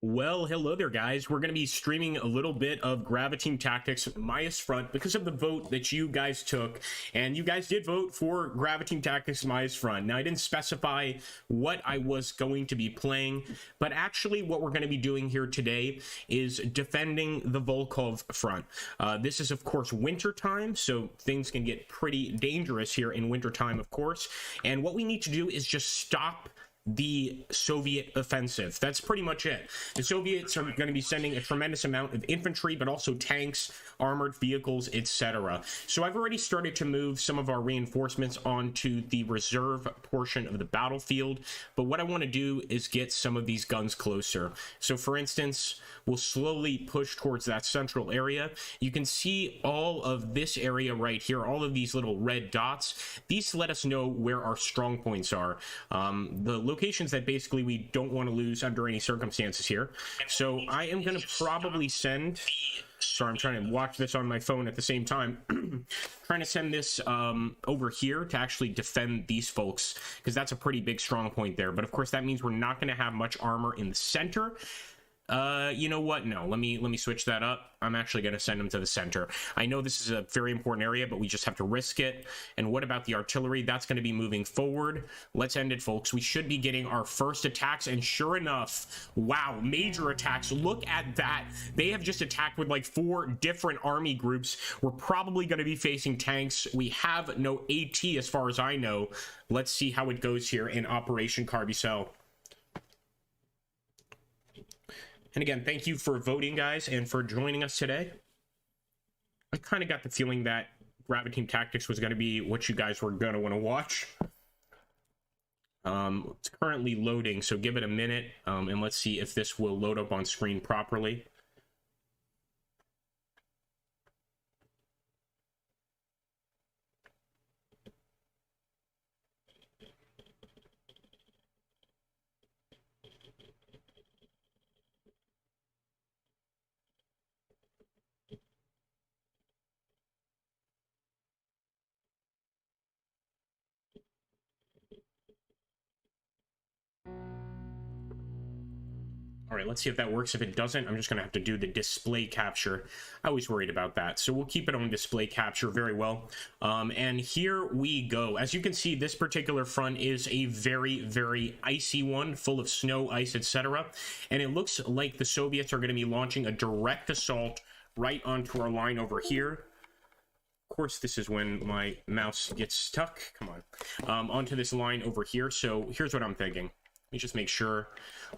Well, hello there, guys. We're going to be streaming a little bit of Graviteam Tactics Maya's Front because of the vote that you guys took, and you guys did vote for Graviteam Tactics Maya's Front. Now, I didn't specify what I was going to be playing, but actually what we're going to be doing here today is defending the Volkov front. This is, of course, winter time, so things can get pretty dangerous here in winter time, of course, and what we need to do is just stop the Soviet offensive. That's pretty much it. The Soviets are going to be sending a tremendous amount of infantry, but also tanks, armored vehicles, etc. So I've already started to move some of our reinforcements onto the reserve portion of the battlefield, but what I want to do is get some of these guns closer. So for instance, we'll slowly push towards that central area. You can see all of this area right here, all of these little red dots. These let us know where our strong points are. The locations that basically we don't want to lose under any circumstances here. So I am going to probably send... Sorry, I'm trying to watch this on my phone at the same time. Trying to send this over here to actually defend these folks, because that's a pretty big strong point there. But of course, that means we're not going to have much armor in the center. You know what? No, let me switch that up. I'm actually going to send them to the center. I know this is a very important area, but we just have to risk it. And what about the artillery? That's going to be moving forward. Let's end it, folks. We should be getting our first attacks, and sure enough, wow, major attacks. Look at that. They have just attacked with like 4 different army groups. We're probably going to be facing tanks. We have no AT as far as I know. Let's see how it goes here in Operation Carbicel. And again, thank you for voting, guys, and for joining us today. I kind of got the feeling that Graviteam Tactics was going to be what you guys were going to want to watch. It's currently loading, so give it a minute, and let's see if this will load up on screen properly. All right, let's see if that works. If it doesn't, I'm just going to have to do the display capture. I was worried about that. So we'll keep it on display capture very well. And here we go. As you can see, this particular front is a very, very icy one, full of snow, ice, etc. And it looks like the Soviets are going to be launching a direct assault right onto our line over here. Of course, this is when my mouse gets stuck. Come on. Onto this line over here. So here's what I'm thinking. Let me just make sure.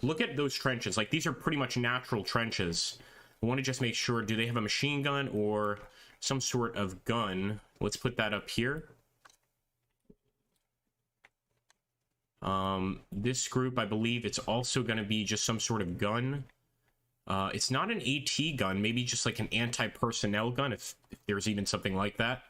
Look at those trenches. Like, these are pretty much natural trenches. I want to just make sure, do they have a machine gun or some sort of gun? Let's put that up here. This group, I believe it's also going to be just some sort of gun. It's not an AT gun, maybe just like an anti-personnel gun, if there's even something like that.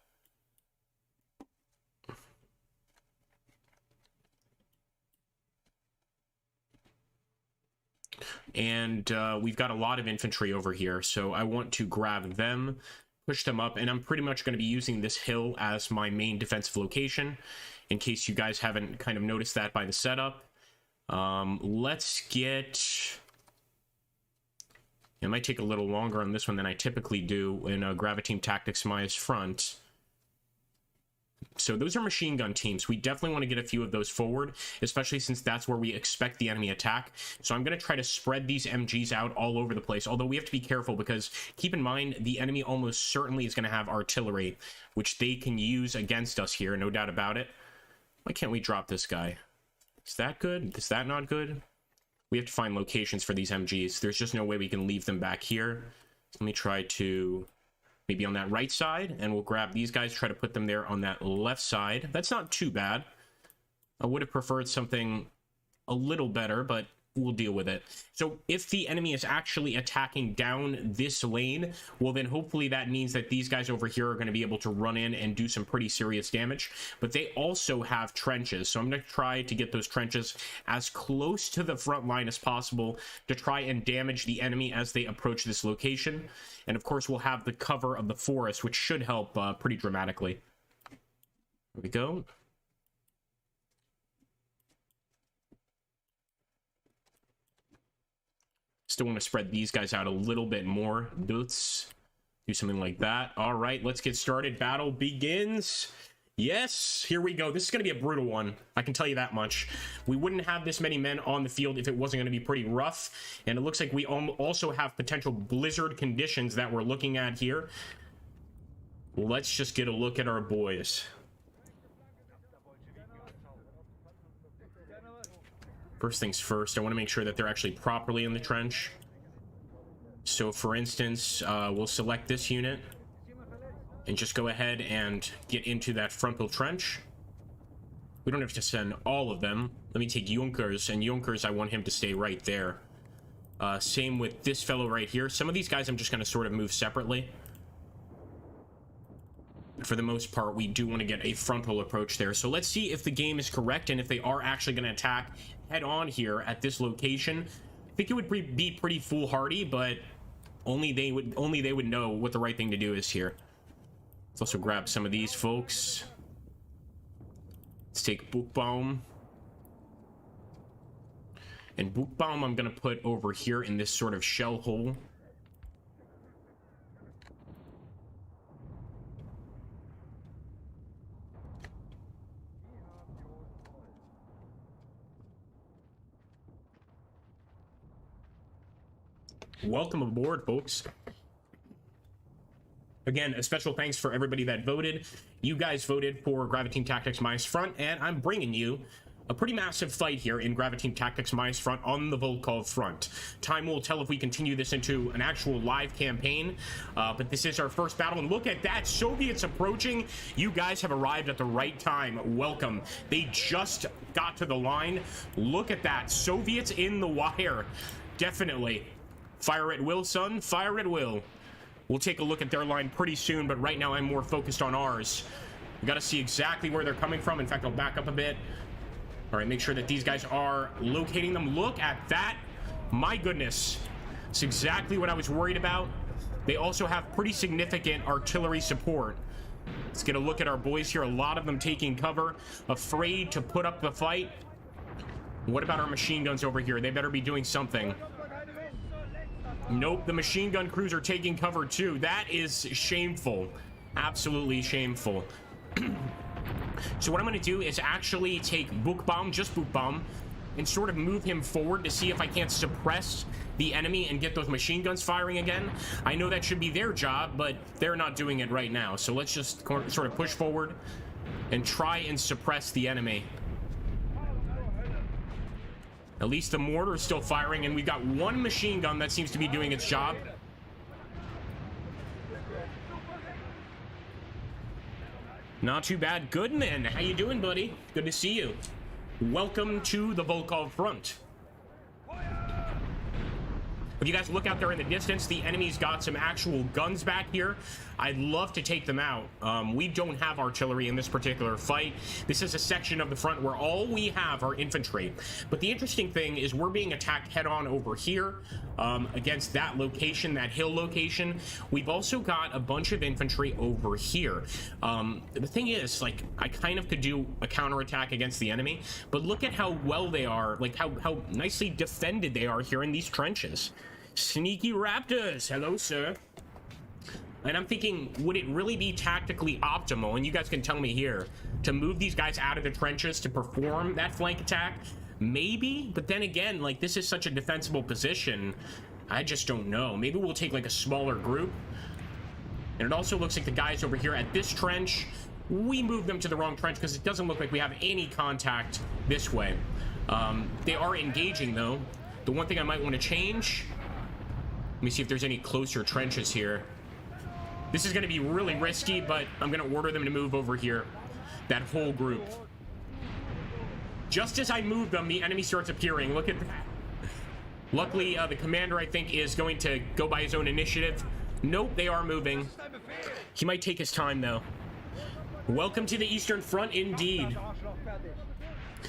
And we've got a lot of infantry over here, so I want to grab them, push them up, and I'm pretty much going to be using this hill as my main defensive location, in case you guys haven't kind of noticed that by the setup. Let's get... It might take a little longer on this one than I typically do in Graviteam Tactics Maya's Front. So those are machine gun teams. We definitely want to get a few of those forward, especially since that's where we expect the enemy attack. So I'm going to try to spread these MGs out all over the place, although we have to be careful because keep in mind the enemy almost certainly is going to have artillery, which they can use against us here, no doubt about it. Why can't we drop this guy? Is that good? Is that not good? We have to find locations for these MGs. There's just no way we can leave them back here. So let me try to... maybe on that right side, and we'll grab these guys, try to put them there on that left side. That's not too bad. I would have preferred something a little better, but we'll deal with it. So if the enemy is actually attacking down this lane, well then hopefully that means that these guys over here are going to be able to run in and do some pretty serious damage. But they also have trenches, so I'm going to try to get those trenches as close to the front line as possible to try and damage the enemy as they approach this location. And of course we'll have the cover of the forest, which should help pretty dramatically. There we go. Still want to spread these guys out a little bit more. Let's do something like that. All right, let's get started. Battle begins. Yes, here we go. This is going to be a brutal one. I can tell you that much. We wouldn't have this many men on the field if it wasn't going to be pretty rough. And it looks like we also have potential blizzard conditions that we're looking at here. Let's just get a look at our boys. First things first, I want to make sure that they're actually properly in the trench. So for instance, we'll select this unit and just go ahead and get into that frontal trench. We don't have to send all of them. Let me take Junkers, and Junkers, I want him to stay right there. Same with this fellow right here. Some of these guys I'm just going to sort of move separately. For the most part, we do want to get a frontal approach there. So let's see if the game is correct and if they are actually going to attack head on here at this location. I think it would be pretty foolhardy, but only they would know what the right thing to do is here. Let's also grab some of these folks. Let's take Buchbaum. And Buchbaum I'm going to put over here in this sort of shell hole. Welcome aboard, folks. Again, a special thanks for everybody that voted. You guys voted for Graviteam Tactics Minus Front, and I'm bringing you a pretty massive fight here in Graviteam Tactics Minus Front on the Volkov front. Time will tell if we continue this into an actual live campaign, but this is our first battle, and look at that, Soviets approaching. You guys have arrived at the right time. Welcome. They just got to the line. Look at that, Soviets in the wire. Definitely. Fire at will, son. Fire at will. We'll take a look at their line pretty soon, but right now I'm more focused on ours. We got to see exactly where they're coming from. In fact, I'll back up a bit. All right, make sure that these guys are locating them. Look at that. My goodness. It's exactly what I was worried about. They also have pretty significant artillery support. Let's get a look at our boys here. A lot of them taking cover, afraid to put up the fight. What about our machine guns over here? They better be doing something. Nope, the machine gun crews are taking cover too. That is shameful. Absolutely shameful. So what I'm going to do is actually take Buchbaum, just Buchbaum, and sort of move him forward to see if I can't suppress the enemy and get those machine guns firing again. I know that should be their job, but they're not doing it right now. So let's just sort of push forward and try and suppress the enemy. At least the mortar is still firing, and we've got one machine gun that seems to be doing its job. Not too bad. Goodman, how you doing, buddy? Good to see you. Welcome to the Volkov front. If you guys look out there in the distance, the enemy's got some actual guns back here. I'd love to take them out. We don't have artillery in this particular fight. This is a section of the front where all we have are infantry. But the interesting thing is we're being attacked head-on over here against that location, that hill location. We've also got a bunch of infantry over here. The thing is, like, I kind of could do a counterattack against the enemy, but look at how well they are, like how nicely defended they are here in these trenches. Sneaky Raptors, hello, sir. And I'm thinking, would it really be tactically optimal, and you guys can tell me here, to move these guys out of the trenches to perform that flank attack? Maybe, but then again, like, this is such a defensible position, I just don't know. Maybe we'll take, like, a smaller group. And it also looks like the guys over here at this trench, we moved them to the wrong trench because it doesn't look like we have any contact this way. They are engaging, though. The one thing I might want to change... Let me see if there's any closer trenches here. This is going to be really risky, but I'm going to order them to move over here. That whole group. Just as I move them, the enemy starts appearing. Look at that. Luckily, the commander, I think, is going to go by his own initiative. Nope, they are moving. He might take his time, though. Welcome to the Eastern Front, indeed.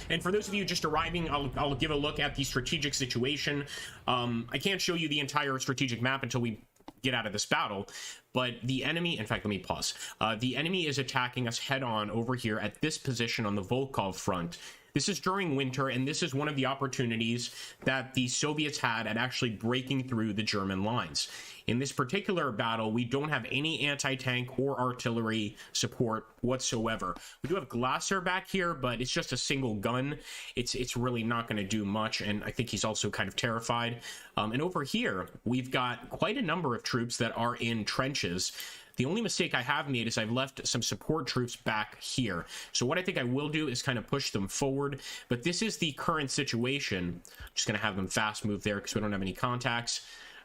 And for those of you just arriving, I'll give a look at the strategic situation. I can't show you the entire strategic map until we get out of this battle, but the enemy, in fact, let me pause. The enemy is attacking us head on over here at this position on the Volkov front. This is during winter, and this is one of the opportunities that the Soviets had at actually breaking through the German lines. In this particular battle, we don't have any anti-tank or artillery support whatsoever. We do have Glasser back here, but it's just a single gun. It's really not going to do much, and I think he's also kind of terrified. And over here, we've got quite a number of troops that are in trenches. The only mistake I have made is I've left some support troops back here. So what I think I will do is kind of push them forward. But this is the current situation. I'm just going to have them fast move there because we don't have any contacts.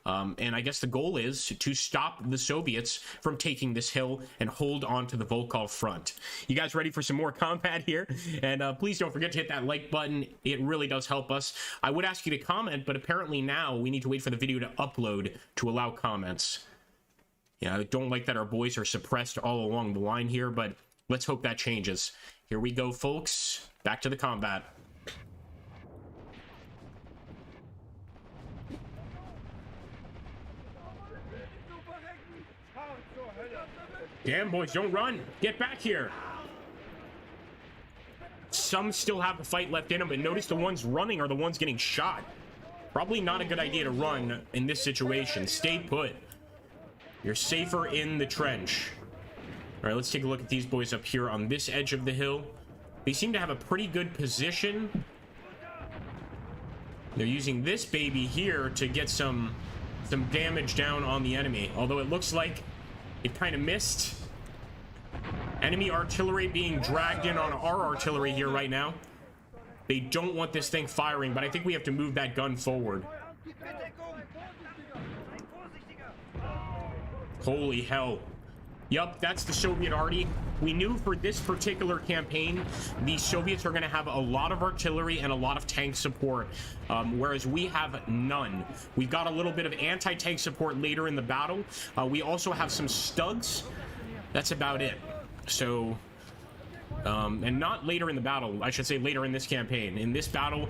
And I guess the goal is to stop the Soviets from taking this hill and hold on to the Volkov front. You guys ready for some more combat here? And please don't forget to hit that like button. It really does help us. I would ask you to comment, but apparently now we need to wait for the video to upload to allow comments. Yeah, I don't like that our boys are suppressed all along the line here, but let's hope that changes. Here we go, folks. Back to the combat. Damn, boys, don't run. Get back here. Some still have the fight left in them, but notice the ones running are the ones getting shot. Probably not a good idea to run in this situation. Stay put. You're safer in the trench. All right, let's take a look at these boys up here on this edge of the hill. They seem to have a pretty good position. They're using this baby here to get some damage down on the enemy, although it looks like it kind of missed. Enemy artillery being dragged in on our artillery here right now. They don't want this thing firing, but I think we have to move that gun forward. Holy hell. Yup, that's the Soviet arty. We knew for this particular campaign, the Soviets are going to have a lot of artillery and a lot of tank support, whereas we have none. We've got a little bit of anti-tank support later in the battle. We also have some Stugs. That's about it. So, and not later in the battle, I should say later in this campaign. In this battle,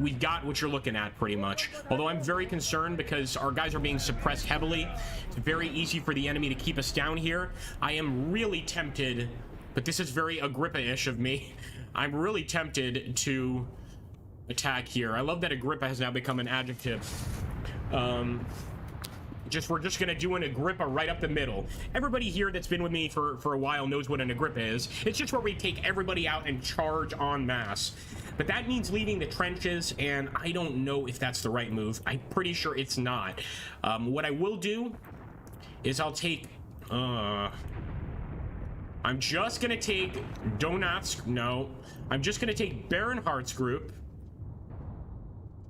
we've got what you're looking at pretty much. Although I'm very concerned because our guys are being suppressed heavily. It's very easy for the enemy to keep us down here. I am really tempted, but this is very Agrippa-ish of me. I'm really tempted to attack here. I love that Agrippa has now become an adjective. We're just gonna do an Agrippa right up the middle. Everybody here that's been with me for a while knows what an Agrippa is. It's just where we take everybody out and charge en masse. But that means leaving the trenches, and I don't know if that's the right move. I'm pretty sure it's not. What I will do is I'll take... I'm just gonna take Donatsk. No. I'm just gonna take Baronhardt's group.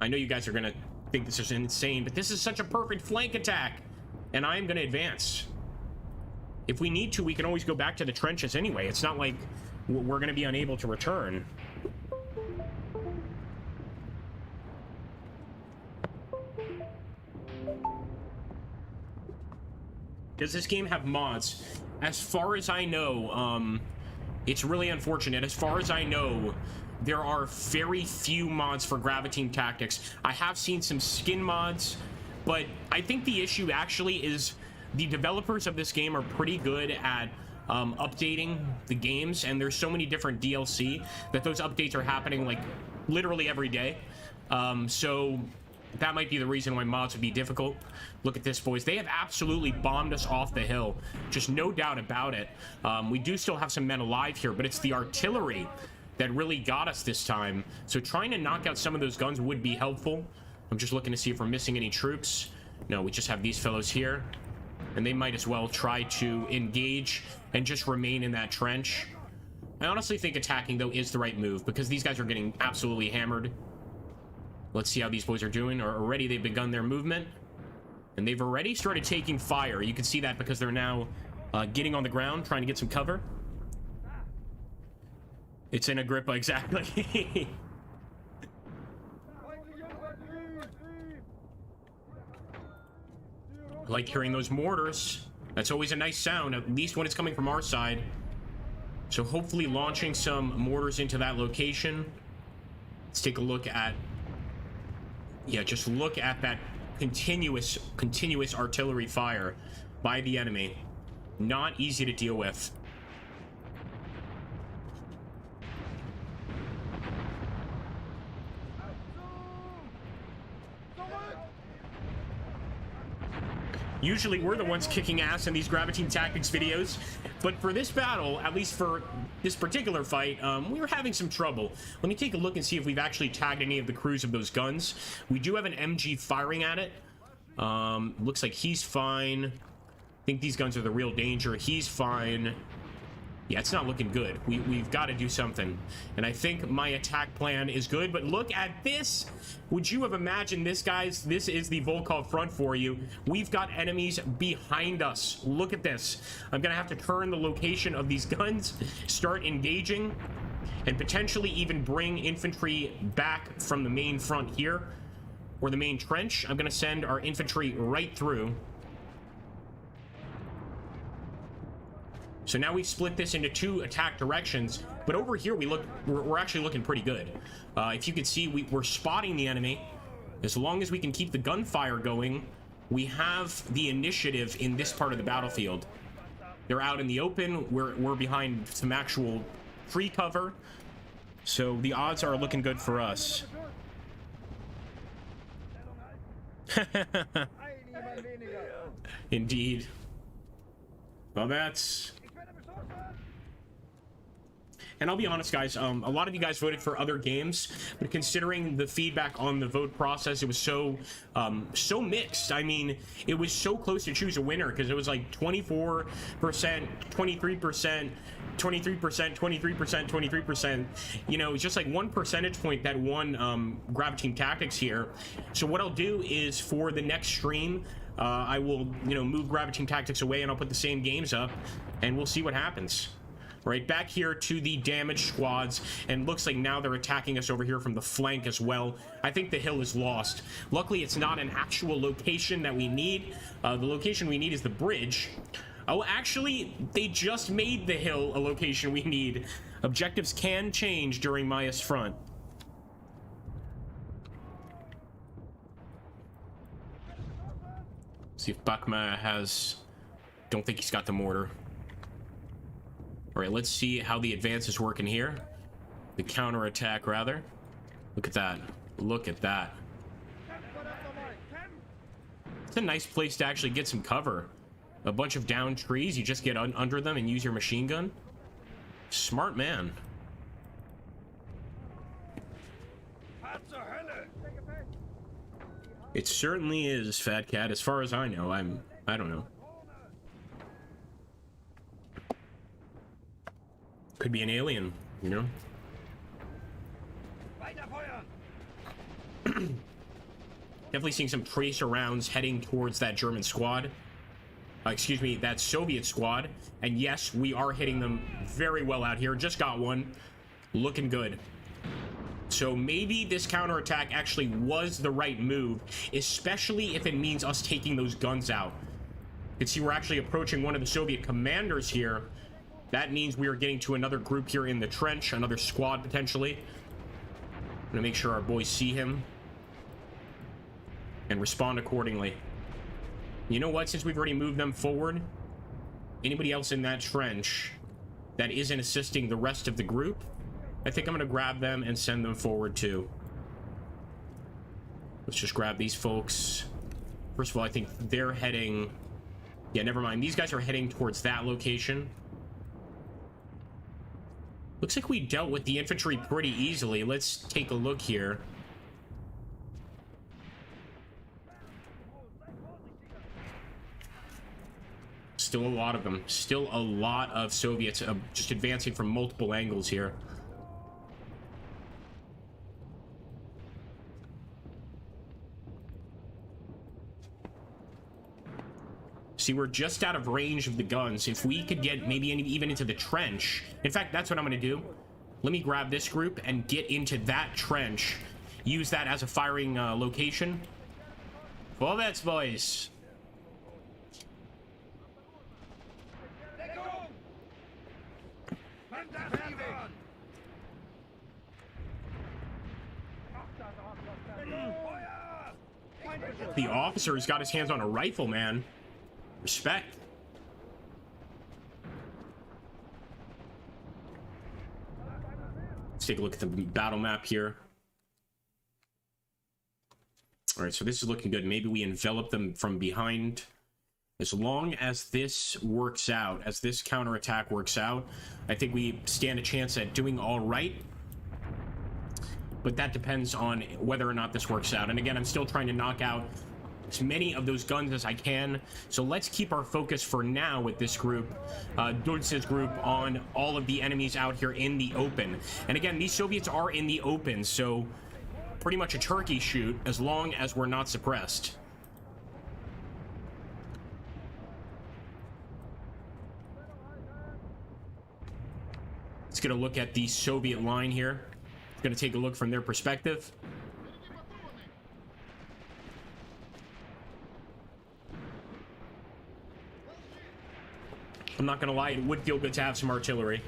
I know you guys are gonna think this is insane, but this is such a perfect flank attack, and I am going to advance. If we need to, we can always go back to the trenches anyway. It's not like we're going to be unable to return. Does this game have mods? As far as I know, it's really unfortunate. As far as I know, there are very few mods for Graviteam Tactics. I have seen some skin mods, but I think the issue actually is the developers of this game are pretty good at updating the games, and there's so many different DLC that those updates are happening like literally every day. So that might be the reason why mods would be difficult. Look at this, boys. They have absolutely bombed us off the hill. Just no doubt about it. We do still have some men alive here, but it's the artillery that really got us this time. So trying to knock out some of those guns would be helpful. I'm just looking to see if we're missing any troops. No, we just have these fellows here. And they might as well try to engage and just remain in that trench. I honestly think attacking, though, is the right move because these guys are getting absolutely hammered. Let's see how these boys are doing. Already they've begun their movement. And they've already started taking fire. You can see that because they're now getting on the ground, trying to get some cover. It's in Agrippa, exactly. I like hearing those mortars. That's always a nice sound, at least when it's coming from our side. So hopefully launching some mortars into that location. Let's take a look at... Yeah, just look at that continuous artillery fire by the enemy. Not easy to deal with. Usually we're the ones kicking ass in these Graviteam Tactics videos, but for this battle, at least for this particular fight, we were having some trouble. Let me take a look and see if we've actually tagged any of the crews of those guns. We do have an MG firing at it. Looks like he's fine. I think these guns are the real danger. He's fine. Yeah, it's not looking good. We've got to do something. And I think my attack plan is good, but look at this. Would you have imagined this, guys? This is the Volkov front for you. We've got enemies behind us. Look at this. I'm going to have to turn the location of these guns, start engaging, and potentially even bring infantry back from the main front here, or the main trench. I'm going to send our infantry right through. So now we've split this into 2 attack directions, but over here we're actually looking pretty good. If you can see, we're spotting the enemy. As long as we can keep the gunfire going, we have the initiative in this part of the battlefield. They're out in the open. We're behind some actual tree cover, so the odds are looking good for us. Indeed. Well, that's... And I'll be honest, guys, a lot of you guys voted for other games, but considering the feedback on the vote process, it was so mixed. I mean, it was so close to choose a winner, because it was like 24%, 23%, 23%, 23%, 23%. You know, it's just like 1 percentage point that won Graviteam Tactics here. So what I'll do is, for the next stream, I will, you know, move Graviteam Tactics away, and I'll put the same games up, and we'll see what happens. Right back here to the damaged squads, and looks like now they're attacking us over here from the flank as well. I think the hill is lost. Luckily, it's not an actual location that we need. The location we need is the bridge. Oh, actually, they just made the hill a location we need. Objectives can change during Maya's front. See if Bakma has... Don't think he's got the mortar. All right, let's see how the advance is working here. The counterattack, rather. Look at that. Look at that. It's a nice place to actually get some cover. A bunch of downed trees. You just get under them and use your machine gun. Smart man. It certainly is, Fat Cat. As far as I know, I don't know. Could be an alien, you know? Definitely seeing some tracer rounds heading towards that German squad. Excuse me, that Soviet squad. And yes, we are hitting them very well out here. Just got one. Looking good. So maybe this counterattack actually was the right move, especially if it means us taking those guns out. You can see we're actually approaching one of the Soviet commanders here. That means we are getting to another group here in the trench, another squad potentially. I'm gonna make sure our boys see him and respond accordingly. You know what? Since we've already moved them forward, anybody else in that trench that isn't assisting the rest of the group, I think I'm gonna grab them and send them forward too. Let's just grab these folks. First of all, I think they're heading... Yeah, never mind. These guys are heading towards that location. Looks like we dealt with the infantry pretty easily. Let's take a look here. Still a lot of them. Still a lot of Soviets just advancing from multiple angles here. See, we're just out of range of the guns. If we could get maybe even into the trench... In fact, that's what I'm going to do. Let me grab this group and get into that trench. Use that as a firing location. Vorwärts, boys. The officer's got his hands on a rifle, man. Respect. Let's take a look at the battle map here. All right, so this is looking good. Maybe we envelop them from behind. As long as this works out, as this counterattack works out, I think we stand a chance at doing all right. But that depends on whether or not this works out. And again, I'm still trying to knock out as many of those guns as I can. So let's keep our focus for now with this group, Dulce's group, on all of the enemies out here in the open. And again, these Soviets are in the open, so pretty much a turkey shoot as long as we're not suppressed. Let's get a look at the Soviet line here. Going to take a look from their perspective. I'm not going to lie, it would feel good to have some artillery.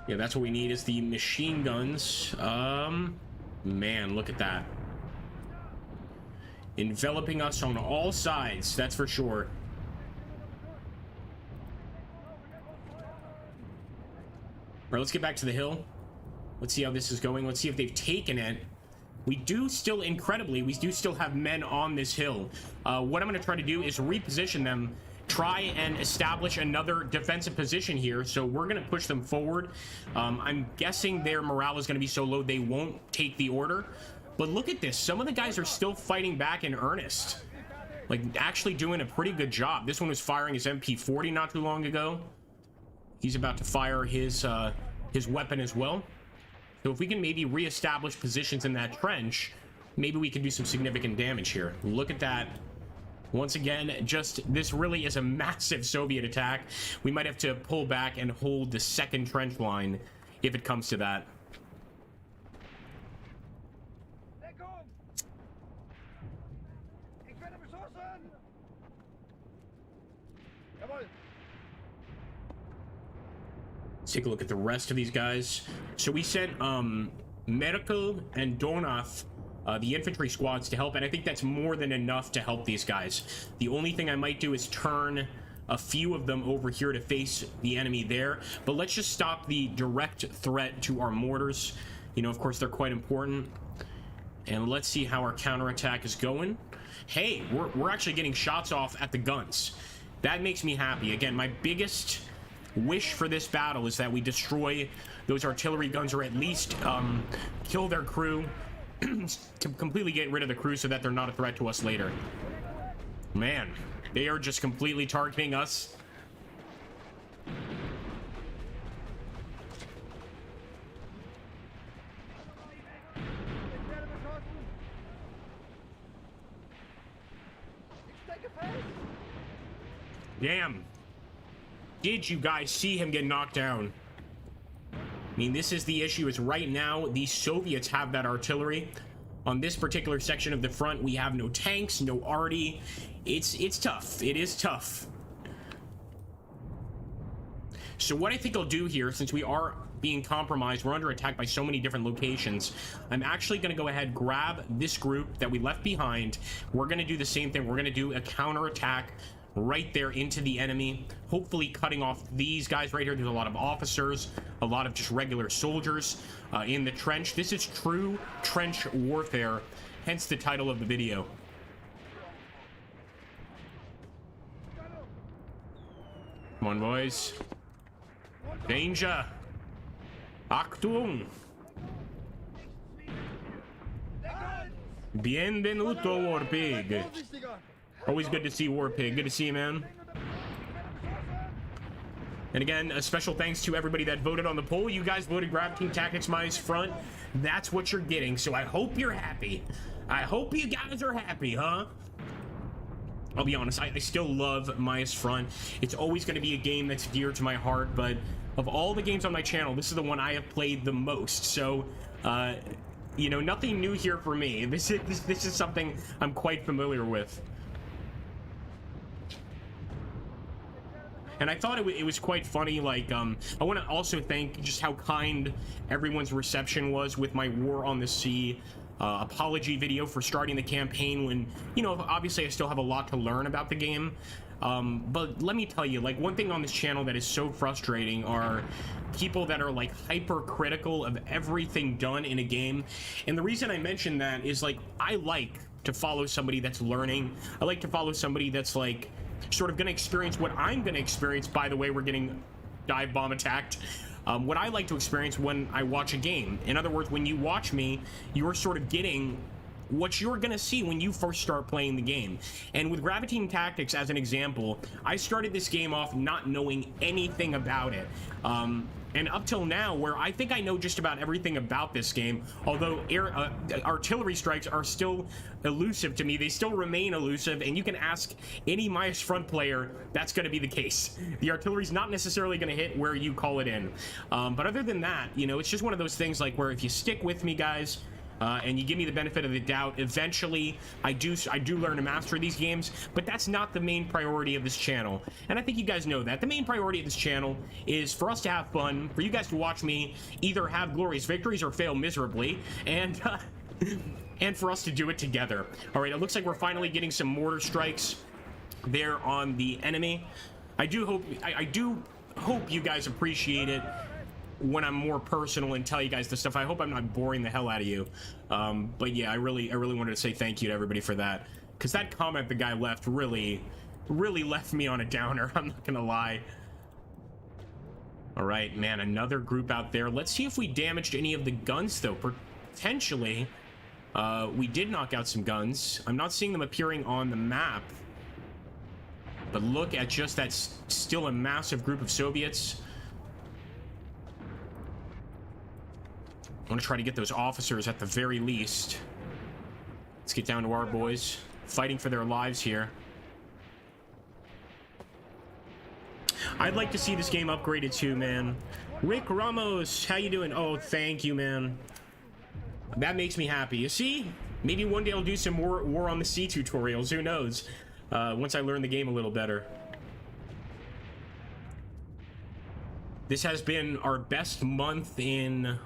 Yeah, that's what we need, is the machine guns. Man, look at that. Enveloping us on all sides, that's for sure. Alright, let's get back to the hill. Let's see how this is going. Let's see if they've taken it. We do still, incredibly, we do still have men on this hill. What I'm going to try to do is reposition them, try and establish another defensive position here. So we're going to push them forward. I'm guessing their morale is going to be so low they won't take the order. But look at this. Some of the guys are still fighting back in earnest. Like, actually doing a pretty good job. This one was firing his MP40 not too long ago. He's about to fire his weapon as well. So if we can maybe reestablish positions in that trench, maybe we can do some significant damage here. Look at that. Once again, just, this really is a massive Soviet attack. We might have to pull back and hold the second trench line if it comes to that. Let's take a look at the rest of these guys. So we sent Merkel and Donov, the infantry squads, to help, and I think that's more than enough to help these guys. The only thing I might do is turn a few of them over here to face the enemy there, but let's just stop the direct threat to our mortars. You know, of course, they're quite important. And let's see how our counterattack is going. Hey, we're actually getting shots off at the guns. That makes me happy. Again, my biggest wish for this battle is that we destroy those artillery guns, or at least kill their crew, to completely get rid of the crew so that they're not a threat to us later. Man, they are just completely targeting us. Damn. Did you guys see him get knocked down? I mean, this is the issue, is right now the Soviets have that artillery. On this particular section of the front, we have no tanks, no arty. It's tough. It is tough. So what I think I'll do here, since we are being compromised, we're under attack by so many different locations, I'm actually going to go ahead, grab this group that we left behind. We're going to do the same thing. We're going to do a counterattack right there into the enemy, hopefully cutting off these guys right here. There's a lot of officers, a lot of just regular soldiers in the trench. This is true trench warfare, hence the title of the video. Come on, boys. Danger. Achtung. Bienvenuto, Warpig. Always good to see Warpig. Good to see you, man. And again, a special thanks to everybody that voted on the poll. You guys voted Graviteam Tactics Minus Front. That's what you're getting, so I hope you're happy. I hope you guys are happy, huh? I'll be honest, I still love Minus Front. It's always going to be a game that's dear to my heart, but of all the games on my channel, this is the one I have played the most. So, you know, nothing new here for me. This is something I'm quite familiar with. And I thought it was quite funny. Like, I want to also thank just how kind everyone's reception was with my War on the Sea apology video for starting the campaign when, you know, obviously I still have a lot to learn about the game. But let me tell you, like, one thing on this channel that is so frustrating are people that are like hypercritical of everything done in a game. And the reason I mention that is, like, I like to follow somebody that's learning. I like to follow somebody that's like sort of gonna experience what I'm gonna experience. By the way, we're getting dive bomb attacked. What I like to experience when I watch a game. In other words, when you watch me, you're sort of getting what you're gonna see when you first start playing the game. And with Graviteam Tactics as an example, I started this game off not knowing anything about it. And up till now, where I think I know just about everything about this game, although artillery strikes are still elusive to me, they still remain elusive, and you can ask any Myers Front player, that's going to be the case. The artillery's not necessarily going to hit where you call it in. But other than that, you know, it's just one of those things like where if you stick with me, guys, and you give me the benefit of the doubt, eventually I do learn to master these games, but that's not the main priority of this channel. And I think you guys know that. The main priority of this channel is for us to have fun, for you guys to watch me either have glorious victories or fail miserably, and and for us to do it together. All right, it looks like we're finally getting some mortar strikes there on the enemy. I do hope you guys appreciate it when I'm more personal and tell you guys the stuff. I hope I'm not boring the hell out of you. But yeah, I really wanted to say thank you to everybody for that, because that comment the guy left really left me on a downer. I'm not gonna lie. All right, man, another group out there. Let's see if we damaged any of the guns, though. Potentially, we did knock out some guns. I'm not seeing them appearing on the map, but look at just that, still a massive group of Soviets. I want to try to get those officers at the very least. Let's get down to our boys fighting for their lives here. I'd like to see this game upgraded too, man. Rick Ramos, how you doing? Oh, thank you, man. That makes me happy. You see? Maybe one day I'll do some more War on the Sea tutorials. Who knows? Once I learn the game a little better. This has been our best month in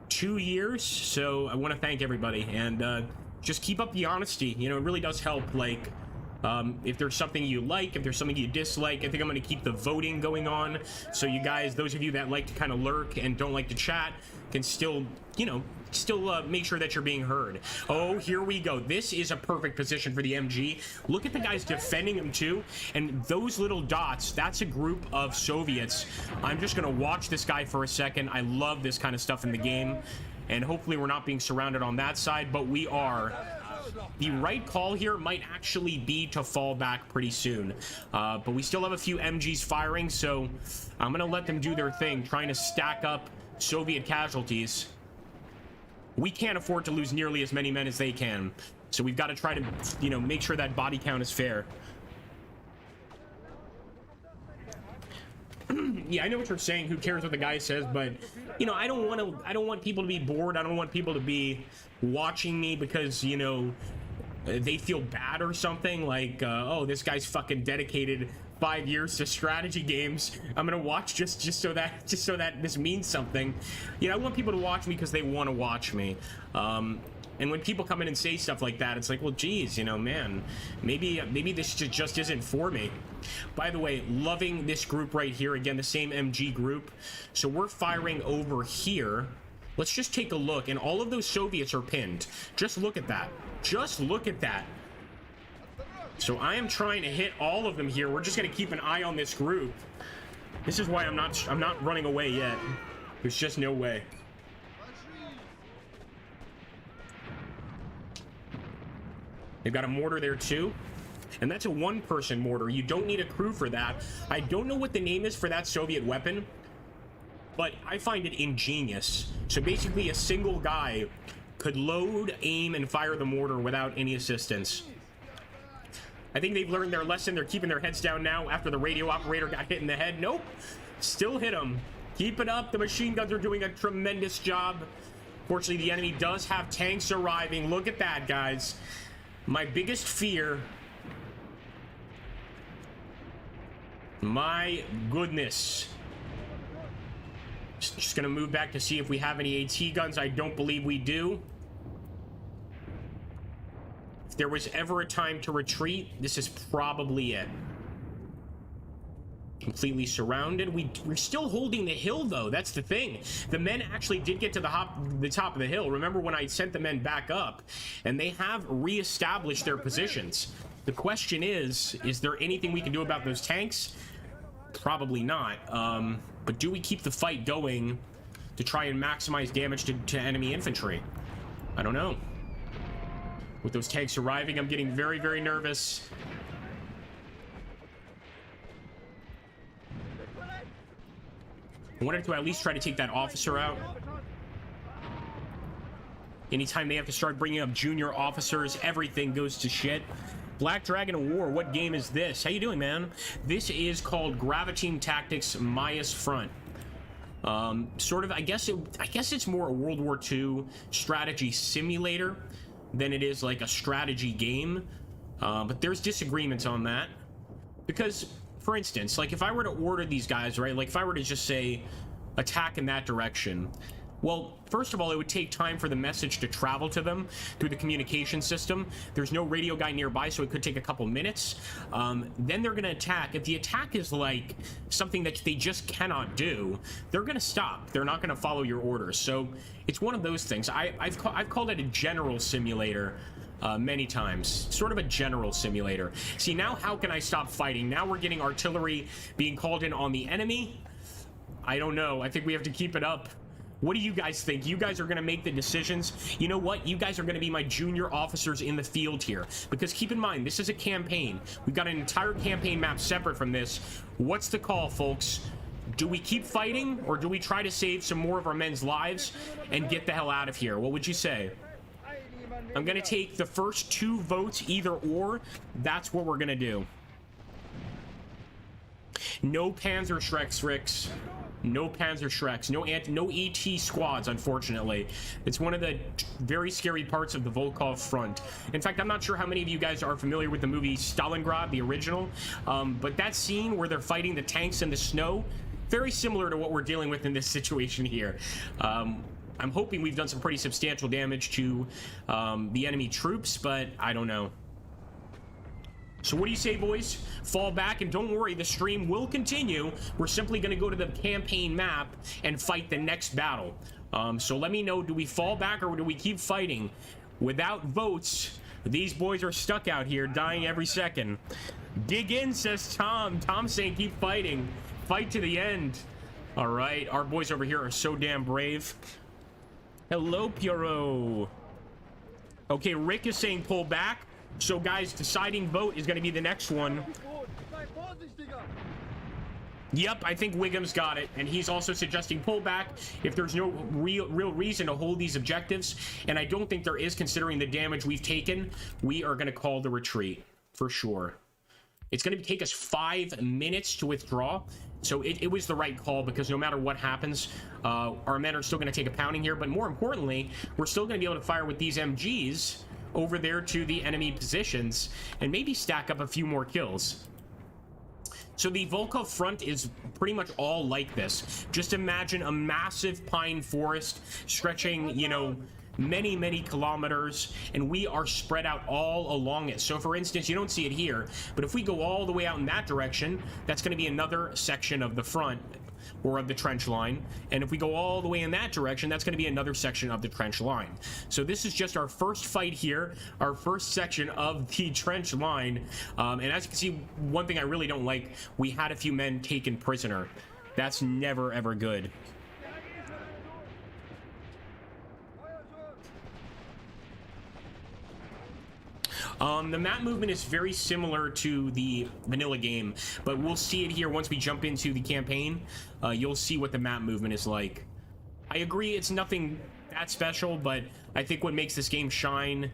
2 years, so I want to thank everybody, and just keep up the honesty. You know, it really does help. Like, if there's something you like, if there's something you dislike, I think I'm going to keep the voting going on, so you guys, those of you that like to kind of lurk and don't like to chat, can still, you know, make sure that you're being heard. Oh, here we go. This is a perfect position for the MG. Look at the guys defending him too, and those little dots, that's a group of Soviets. I'm just gonna watch this guy for a second. I love this kind of stuff in the game, and hopefully we're not being surrounded on that side, but we are. The right call here might actually be to fall back pretty soon, but we still have a few MGs firing, so I'm gonna let them do their thing, trying to stack up Soviet casualties. We can't afford to lose nearly as many men as they can, so we've got to try to, you know, make sure that body count is fair. Yeah, I know what you're saying. Who cares what the guy says? But, you know, I don't want people to be bored. I don't want people to be watching me because, you know, they feel bad or something. Like, oh, this guy's fucking dedicated 5 years to strategy games. I'm gonna watch just so that this means something. You know, I want people to watch me because they want to watch me. And when people come in and say stuff like that, it's like, well, geez, you know, man, maybe this just isn't for me. By the way, loving this group right here. Again, the same MG group. So we're firing over here. Let's just take a look, and all of those Soviets are pinned. Just look at that. Just look at that. So I am trying to hit all of them here. We're just going to keep an eye on this group. This is why I'm not running away yet. There's just no way. They've got a mortar there too. And that's a one-person mortar. You don't need a crew for that. I don't know what the name is for that Soviet weapon, but I find it ingenious. So basically a single guy could load, aim, and fire the mortar without any assistance. I think they've learned their lesson. They're keeping their heads down now after the radio operator got hit in the head. Nope. Still hit him. Keep it up. The machine guns are doing a tremendous job. Fortunately, the enemy does have tanks arriving. Look at that, guys. My biggest fear... My goodness. Just gonna move back to see if we have any AT guns. I don't believe we do. If there was ever a time to retreat, this is probably it. Completely surrounded. We're still holding the hill, though. That's the thing. The men actually did get to the top of the hill. Remember when I sent the men back up? And they have reestablished their positions. The question is there anything we can do about those tanks? Probably not. But do we keep the fight going to try and maximize damage to enemy infantry? I don't know. With those tanks arriving, I'm getting very, very nervous. I wanted to at least try to take that officer out. Anytime they have to start bringing up junior officers, everything goes to shit. Black Dragon War, what game is this? How you doing, man? This is called Graviteam Tactics Maya's Front. Sort of, I guess it's more a World War II strategy simulator than it is like a strategy game. But there's disagreements on that. Because, for instance, like if I were to order these guys, right? Like if I were to just say attack in that direction, well, first of all, it would take time for the message to travel to them through the communication system. There's no radio guy nearby, so it could take a couple minutes. Then they're going to attack. If the attack is like something that they just cannot do, they're going to stop. They're not going to follow your orders. So it's one of those things. I've called it a general simulator many times. Sort of a general simulator. See, now how can I stop fighting? Now we're getting artillery being called in on the enemy. I don't know. I think we have to keep it up. What do you guys think? You guys are going to make the decisions. You know what? You guys are going to be my junior officers in the field here. Because keep in mind, this is a campaign. We've got an entire campaign map separate from this. What's the call, folks? Do we keep fighting, or do we try to save some more of our men's lives and get the hell out of here? What would you say? I'm going to take the first 2 votes, either or. That's what we're going to do. No Panzer Shreks, Ricks. No Panzer Shreks, no ET squads, unfortunately. It's one of the very scary parts of the Volkov front. In fact, I'm not sure how many of you guys are familiar with the movie Stalingrad, the original, but that scene where they're fighting the tanks in the snow, very similar to what we're dealing with in this situation here. I'm hoping we've done some pretty substantial damage to the enemy troops, but I don't know. So what do you say, boys? Fall back, and don't worry, the stream will continue. We're simply going to go to the campaign map and fight the next battle. So let me know, do we fall back or do we keep fighting? Without votes, these boys are stuck out here, dying every second. Dig in, says Tom. Tom's saying keep fighting. Fight to the end. All right, our boys over here are so damn brave. Hello, Pierrot. Okay, Rick is saying pull back. So guys, deciding vote is going to be the next one. Yep, I think Wiggum's got it, and he's also suggesting pullback if there's no real reason to hold these objectives, and I don't think there is, considering the damage we've taken. We are going to call the retreat for sure. It's going to take us 5 minutes to withdraw, so it was the right call, because no matter what happens, our men are still going to take a pounding here, but more importantly, we're still going to be able to fire with these MGs over there to the enemy positions and maybe stack up a few more kills. So the Volkov front is pretty much all like this. Just imagine a massive pine forest stretching, you know, many kilometers, and we are spread out all along it. So for instance, you don't see it here, but if we go all the way out in that direction, that's going to be another section of the front, or of the trench line, and if we go all the way in that direction, that's going to be another section of the trench line. So this is just our first fight here, our first section of the trench line, and as you can see, one thing I really don't like, we had a few men taken prisoner. That's never ever good. The map movement is very similar to the vanilla game, but we'll see it here once we jump into the campaign. You'll see what the map movement is like. I agree, it's nothing that special, but I think what makes this game shine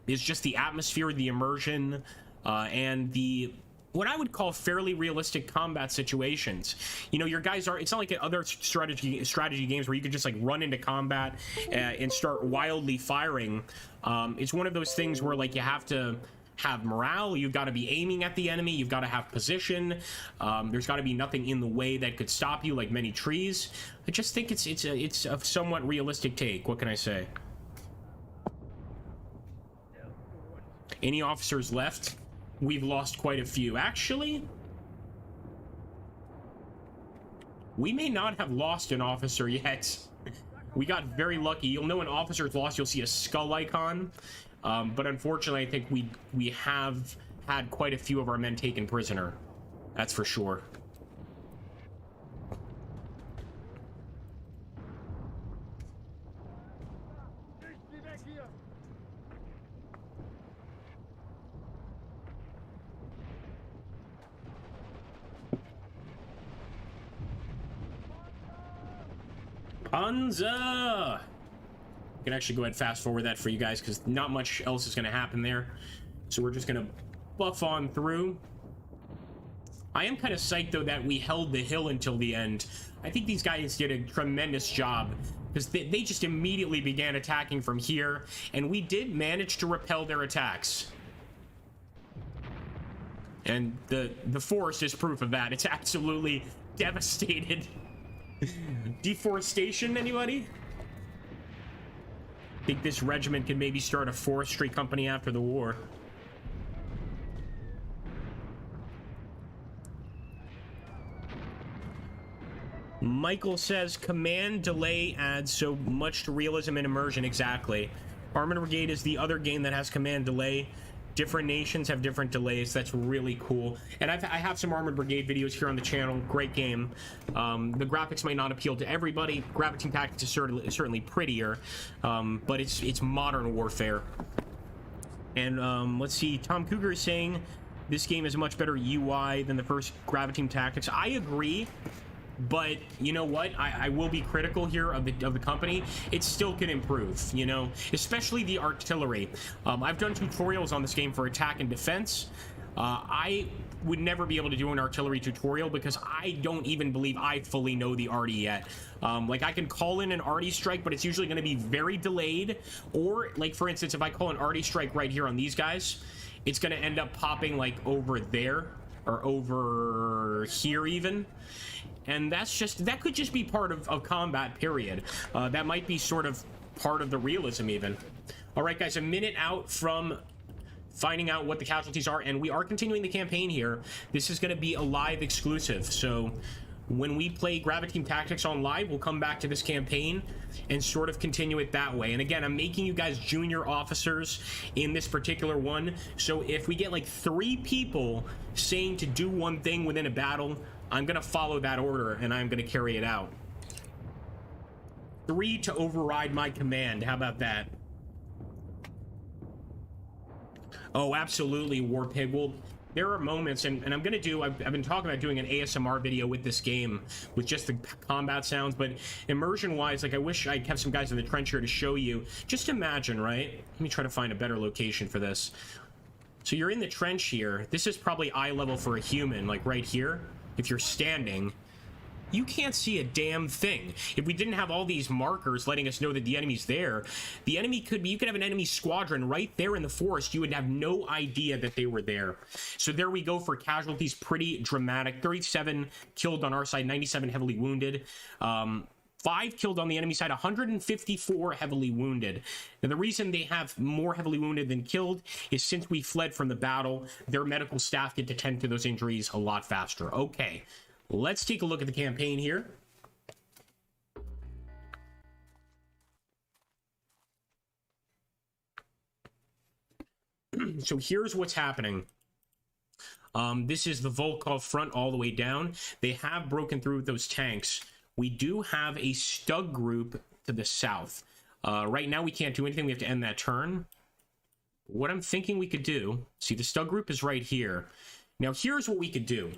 is just the atmosphere, the immersion, and the what I would call fairly realistic combat situations. You know, your guys are, it's not like other strategy games where you could just like run into combat and start wildly firing. It's one of those things where like you have to have morale, you've got to be aiming at the enemy, you've got to have position, there's got to be nothing in the way that could stop you, like many trees. I just think it's a somewhat realistic take. What can I say? Any officers left? We've lost quite a few. Actually, we may not have lost an officer yet. We got very lucky. You'll know when officers lost, you'll see a skull icon. But unfortunately, I think we have had quite a few of our men taken prisoner. That's for sure. Panzer! I can actually go ahead and fast forward that for you guys because not much else is going to happen there. So we're just going to buff on through. I am kind of psyched, though, that we held the hill until the end. I think these guys did a tremendous job because they just immediately began attacking from here, and we did manage to repel their attacks. And the forest is proof of that. It's absolutely devastated. Deforestation, anybody? Think this regiment could maybe start a forestry company after the war. Michael says command delay adds so much to realism and immersion. Exactly. Armored Brigade is the other game that has command delay. Different nations have different delays. That's really cool. And I have some Armored Brigade videos here on the channel. Great game. The graphics might not appeal to everybody. Graviteam Tactics is certainly prettier, but it's modern warfare. And let's see. Tom Cougar is saying this game is a much better UI than the first Graviteam Tactics. I agree. But you know what? I will be critical here of the company. It still can improve, you know, especially the artillery. I've done tutorials on this game for attack and defense. I would never be able to do an artillery tutorial because I don't even believe I fully know the arty yet. Like I can call in an arty strike, but it's usually going to be very delayed. Or like, for instance, if I call an arty strike right here on these guys, it's going to end up popping like over there or over here even. And that could just be part of combat, period. That might be sort of part of the realism even. All right, guys, a minute out from finding out what the casualties are, and we are continuing the campaign here. This is going to be a live exclusive, so when we play Graviteam Tactics on live, we'll come back to this campaign and sort of continue it that way. And again, I'm making you guys junior officers in this particular one, so if we get like 3 people saying to do one thing within a battle, I'm going to follow that order, and I'm going to carry it out. 3 to override my command. How about that? Oh, absolutely, Warpig. Well, there are moments, and I'm going to do... I've been talking about doing an ASMR video with this game, with just the combat sounds, but immersion-wise, like, I wish I have some guys in the trench here to show you. Just imagine, right? Let me try to find a better location for this. So you're in the trench here. This is probably eye level for a human, like right here. If you're standing, you can't see a damn thing. If we didn't have all these markers letting us know that the enemy's there, the enemy could be, you could have an enemy squadron right there in the forest. You would have no idea that they were there. So there we go for casualties. Pretty dramatic. 37 killed on our side, 97 heavily wounded. 5 killed on the enemy side, 154 heavily wounded. Now, the reason they have more heavily wounded than killed is since we fled from the battle, their medical staff get to tend to those injuries a lot faster. Okay, let's take a look at the campaign here. So here's what's happening. This is the Volkov front all the way down. They have broken through with those tanks. We do have a Stug group to the south. Right now, we can't do anything. We have to end that turn. What I'm thinking we could do... See, the Stug group is right here. Now, here's what we could do.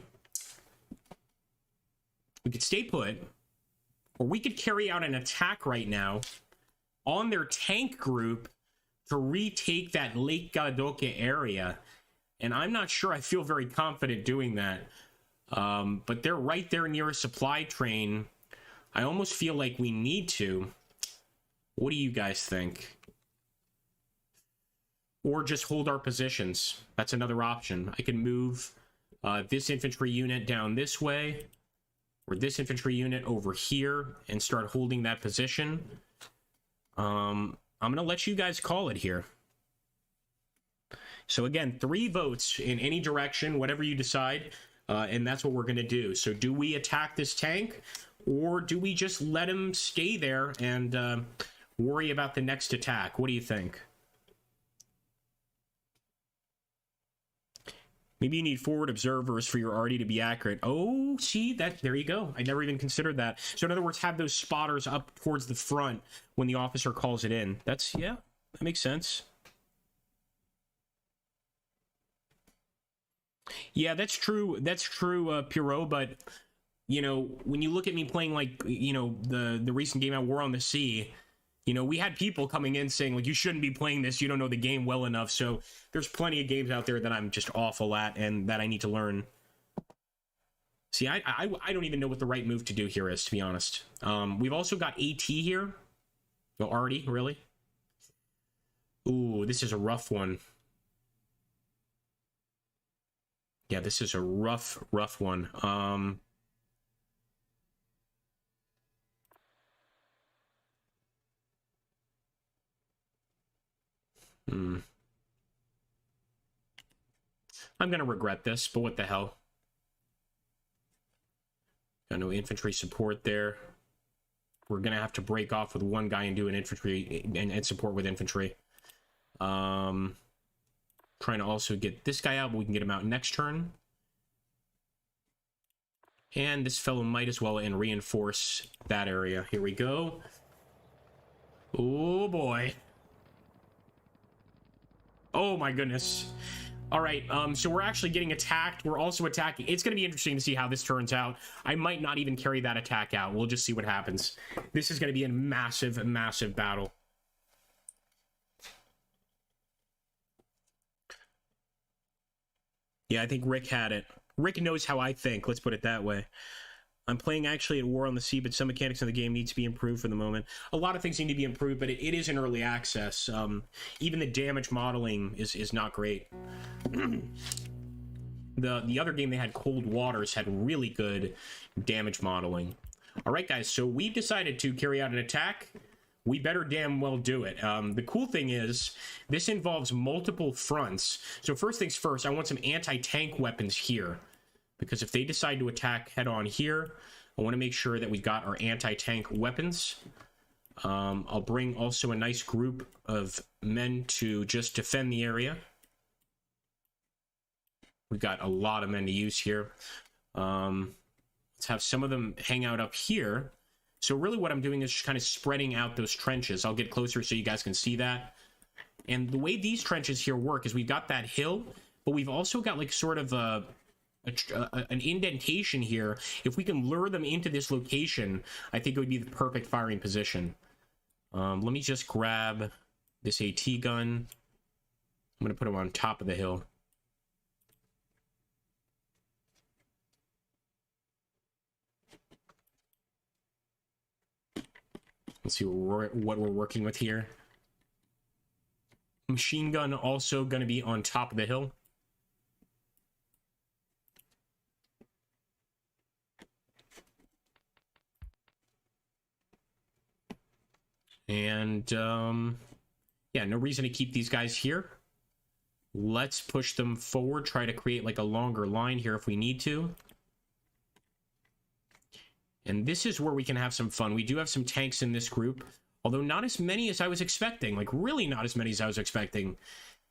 We could stay put, or we could carry out an attack right now on their tank group to retake that Lake Galadoke area. And I'm not sure I feel very confident doing that. But they're right there near a supply train. I almost feel like we need to. What do you guys think? or just hold our positions. That's another option. I can move this infantry unit down this way, or this infantry unit over here, and start holding that position. I'm going to let you guys call it here. So again, 3 votes in any direction, whatever you decide, and that's what we're going to do. So do we attack this tank, or do we just let him stay there and worry about the next attack? What do you think? Maybe you need forward observers for your arty to be accurate. Oh, see, there you go. I never even considered that. So in other words, have those spotters up towards the front when the officer calls it in. Yeah, that makes sense. Yeah, that's true. That's true, Pierrot, but, you know, when you look at me playing, like, you know, the recent game at War on the Sea, you know, we had people coming in saying, like, you shouldn't be playing this, you don't know the game well enough. So there's plenty of games out there that I'm just awful at and that I need to learn. See, I don't even know what the right move to do here is, to be honest. We've also got AT here. No, Arty, really? Ooh, this is a rough one. Yeah, this is a rough one. I'm gonna regret this, but what the hell? Got no infantry support there. We're gonna have to break off with one guy and do an infantry and support with infantry. Trying to also get this guy out, but we can get him out next turn. And this fellow might as well and reinforce that area. Here we go. Oh boy. Oh my goodness. All right, so we're actually getting attacked. We're also attacking. It's going to be interesting to see how this turns out. I might not even carry that attack out. We'll just see what happens. This is going to be a massive, massive battle. Yeah, I think Rick had it. Rick knows how I think. Let's put it that way. I'm playing actually at War on the Sea, but some mechanics in the game need to be improved for the moment. A lot of things need to be improved, but it is in early access. Even the damage modeling is not great. The other game they had, Cold Waters, had really good damage modeling. All right, guys, so we've decided to carry out an attack. We better damn well do it. The cool thing is, this involves multiple fronts. So first things first, I want some anti-tank weapons here. Because if they decide to attack head-on here, I want to make sure that we got our anti-tank weapons. I'll bring also a nice group of men to just defend the area. We've got a lot of men to use here. Let's have some of them hang out up here. So really what I'm doing is just kind of spreading out those trenches. I'll get closer so you guys can see that. And the way these trenches here work is we've got that hill, but we've also got like sort of an indentation here. If we can lure them into this location, I think it would be the perfect firing position. Let me just grab this AT gun. I'm going to put him on top of the hill. Let's see what we're working with here. Machine gun also going to be on top of the hill. And, yeah, no reason to keep these guys here. Let's push them forward, try to create like a longer line here if we need to. And this is where we can have some fun. We do have some tanks in this group, although not as many as I was expecting. Like, really not as many as I was expecting.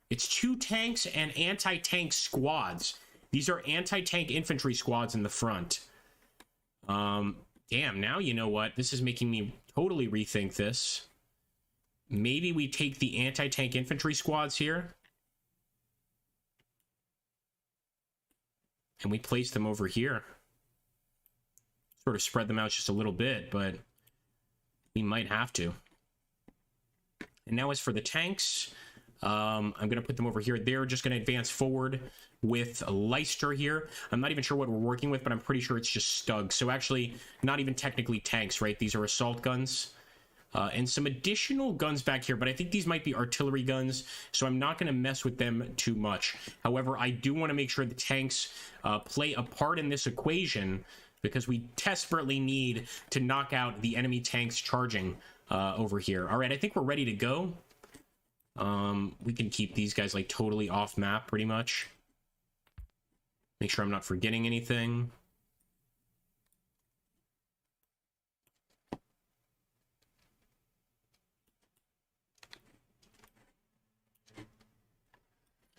It's 2 tanks and anti-tank squads. These are anti-tank infantry squads in the front. Damn, now you know what? This is making me totally rethink this. Maybe we take the anti-tank infantry squads here. And we place them over here. Sort of spread them out just a little bit, but we might have to. And now as for the tanks, I'm going to put them over here. They're just going to advance forward with a Leicester here. I'm not even sure what we're working with, but I'm pretty sure it's just Stugs. So actually, not even technically tanks, right? These are assault guns. And some additional guns back here, but I think these might be artillery guns, so I'm not going to mess with them too much. However, I do want to make sure the tanks play a part in this equation, because we desperately need to knock out the enemy tanks charging over here. All right, I think we're ready to go. We can keep these guys like totally off map pretty much. Make sure I'm not forgetting anything.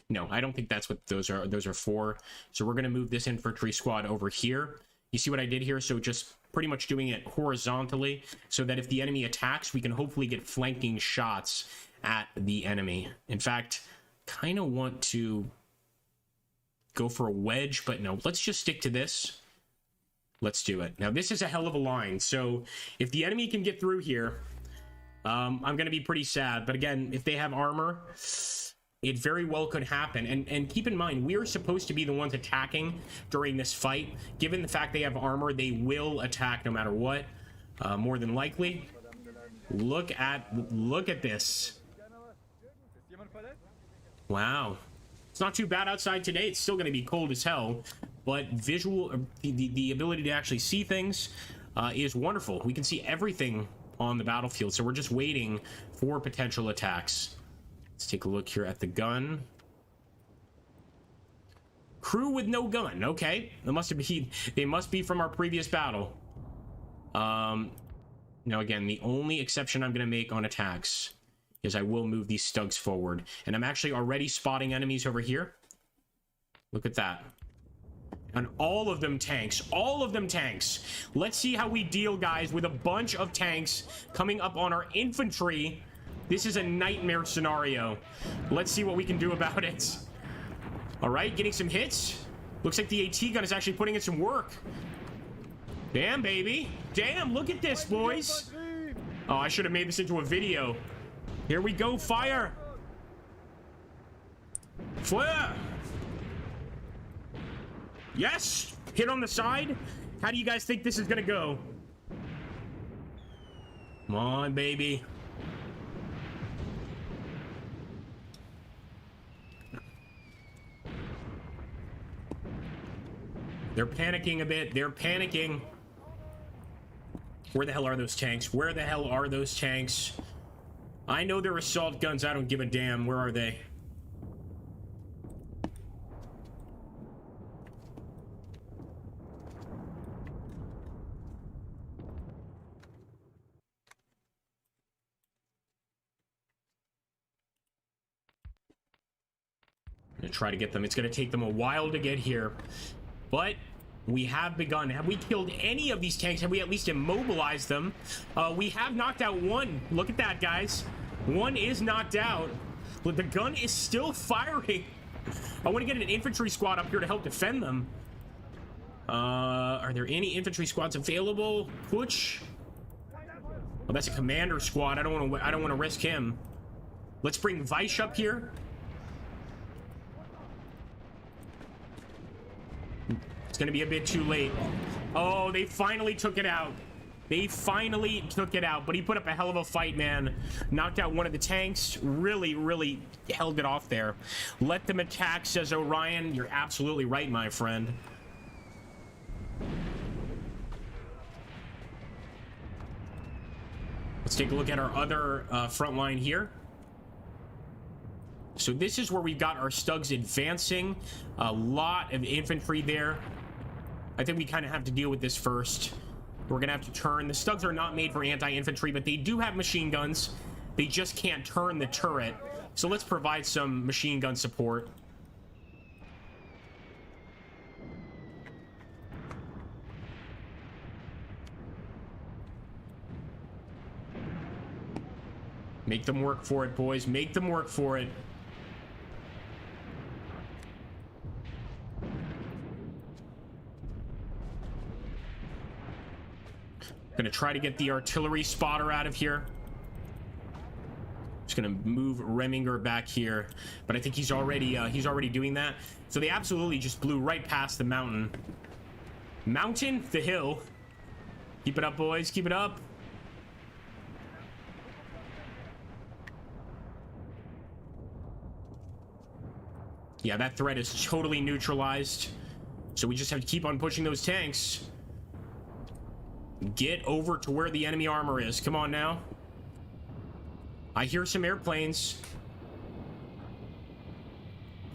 No, I don't think that's what those are for. So we're going to move this infantry squad over here. You see what I did here? So just pretty much doing it horizontally so that if the enemy attacks, we can hopefully get flanking shots at the enemy. In fact, kind of want to go for a wedge, but no, let's just stick to this. Let's do it. Now, this is a hell of a line. So if the enemy can get through here, I'm going to be pretty sad. But again, if they have armor, it very well could happen. And keep in mind, we are supposed to be the ones attacking during this fight. Given the fact they have armor, they will attack no matter what, more than likely. Look at this. Wow. It's not too bad outside today. It's still going to be cold as hell, but the ability to actually see things is wonderful. We can see everything on the battlefield, so we're just waiting for potential attacks. Let's take a look here at the gun. Crew with no gun. Okay, they must be from our previous battle. Now again, the only exception I'm going to make on attacks is I will move these stugs forward, and I'm actually already spotting enemies over here. Look at that. And all of them tanks. All of them tanks. Let's see how we deal, guys, with a bunch of tanks coming up on our infantry. This is a nightmare scenario. Let's see what we can do about it. All right, getting some hits. Looks like the AT gun is actually putting in some work. Damn, baby. Damn, look at this, boys. Oh, I should have made this into a video. Here we go, fire. Flare. Yes, hit on the side. How do you guys think this is gonna go? Come on, baby. They're panicking a bit. They're panicking. Where the hell are those tanks? Where the hell are those tanks? I know they're assault guns. I don't give a damn. Where are they? I'm gonna try to get them. It's gonna take them a while to get here, but we have begun. Have we killed any of these tanks? Have we at least immobilized them? We have knocked out one. Look at that, guys. One is knocked out, but the gun is still firing. I want to get an infantry squad up here to help defend them. Are there any infantry squads available? Push. Oh, that's a commander squad. I don't want to risk him. Let's bring Weiss up here. It's going to be a bit too late. Oh, they finally took it out. They finally took it out, but he put up a hell of a fight, man. Knocked out one of the tanks. Really, really held it off there. Let them attack, says Orion. You're absolutely right, my friend. Let's take a look at our other front line here. So this is where we've got our stugs advancing. A lot of infantry there. I think we kind of have to deal with this first. We're going to have to turn. The stugs are not made for anti-infantry, but they do have machine guns. They just can't turn the turret. So let's provide some machine gun support. Make them work for it, boys. Make them work for it. Gonna try to get the artillery spotter out of here. Just gonna move Reminger back here, but I think he's already doing that. So they absolutely just blew right past the mountain. Mountain, the hill. Keep it up, boys. Keep it up. Yeah, that threat is totally neutralized. So we just have to keep on pushing those tanks. Get over to where the enemy armor is. Come on now. I hear some airplanes.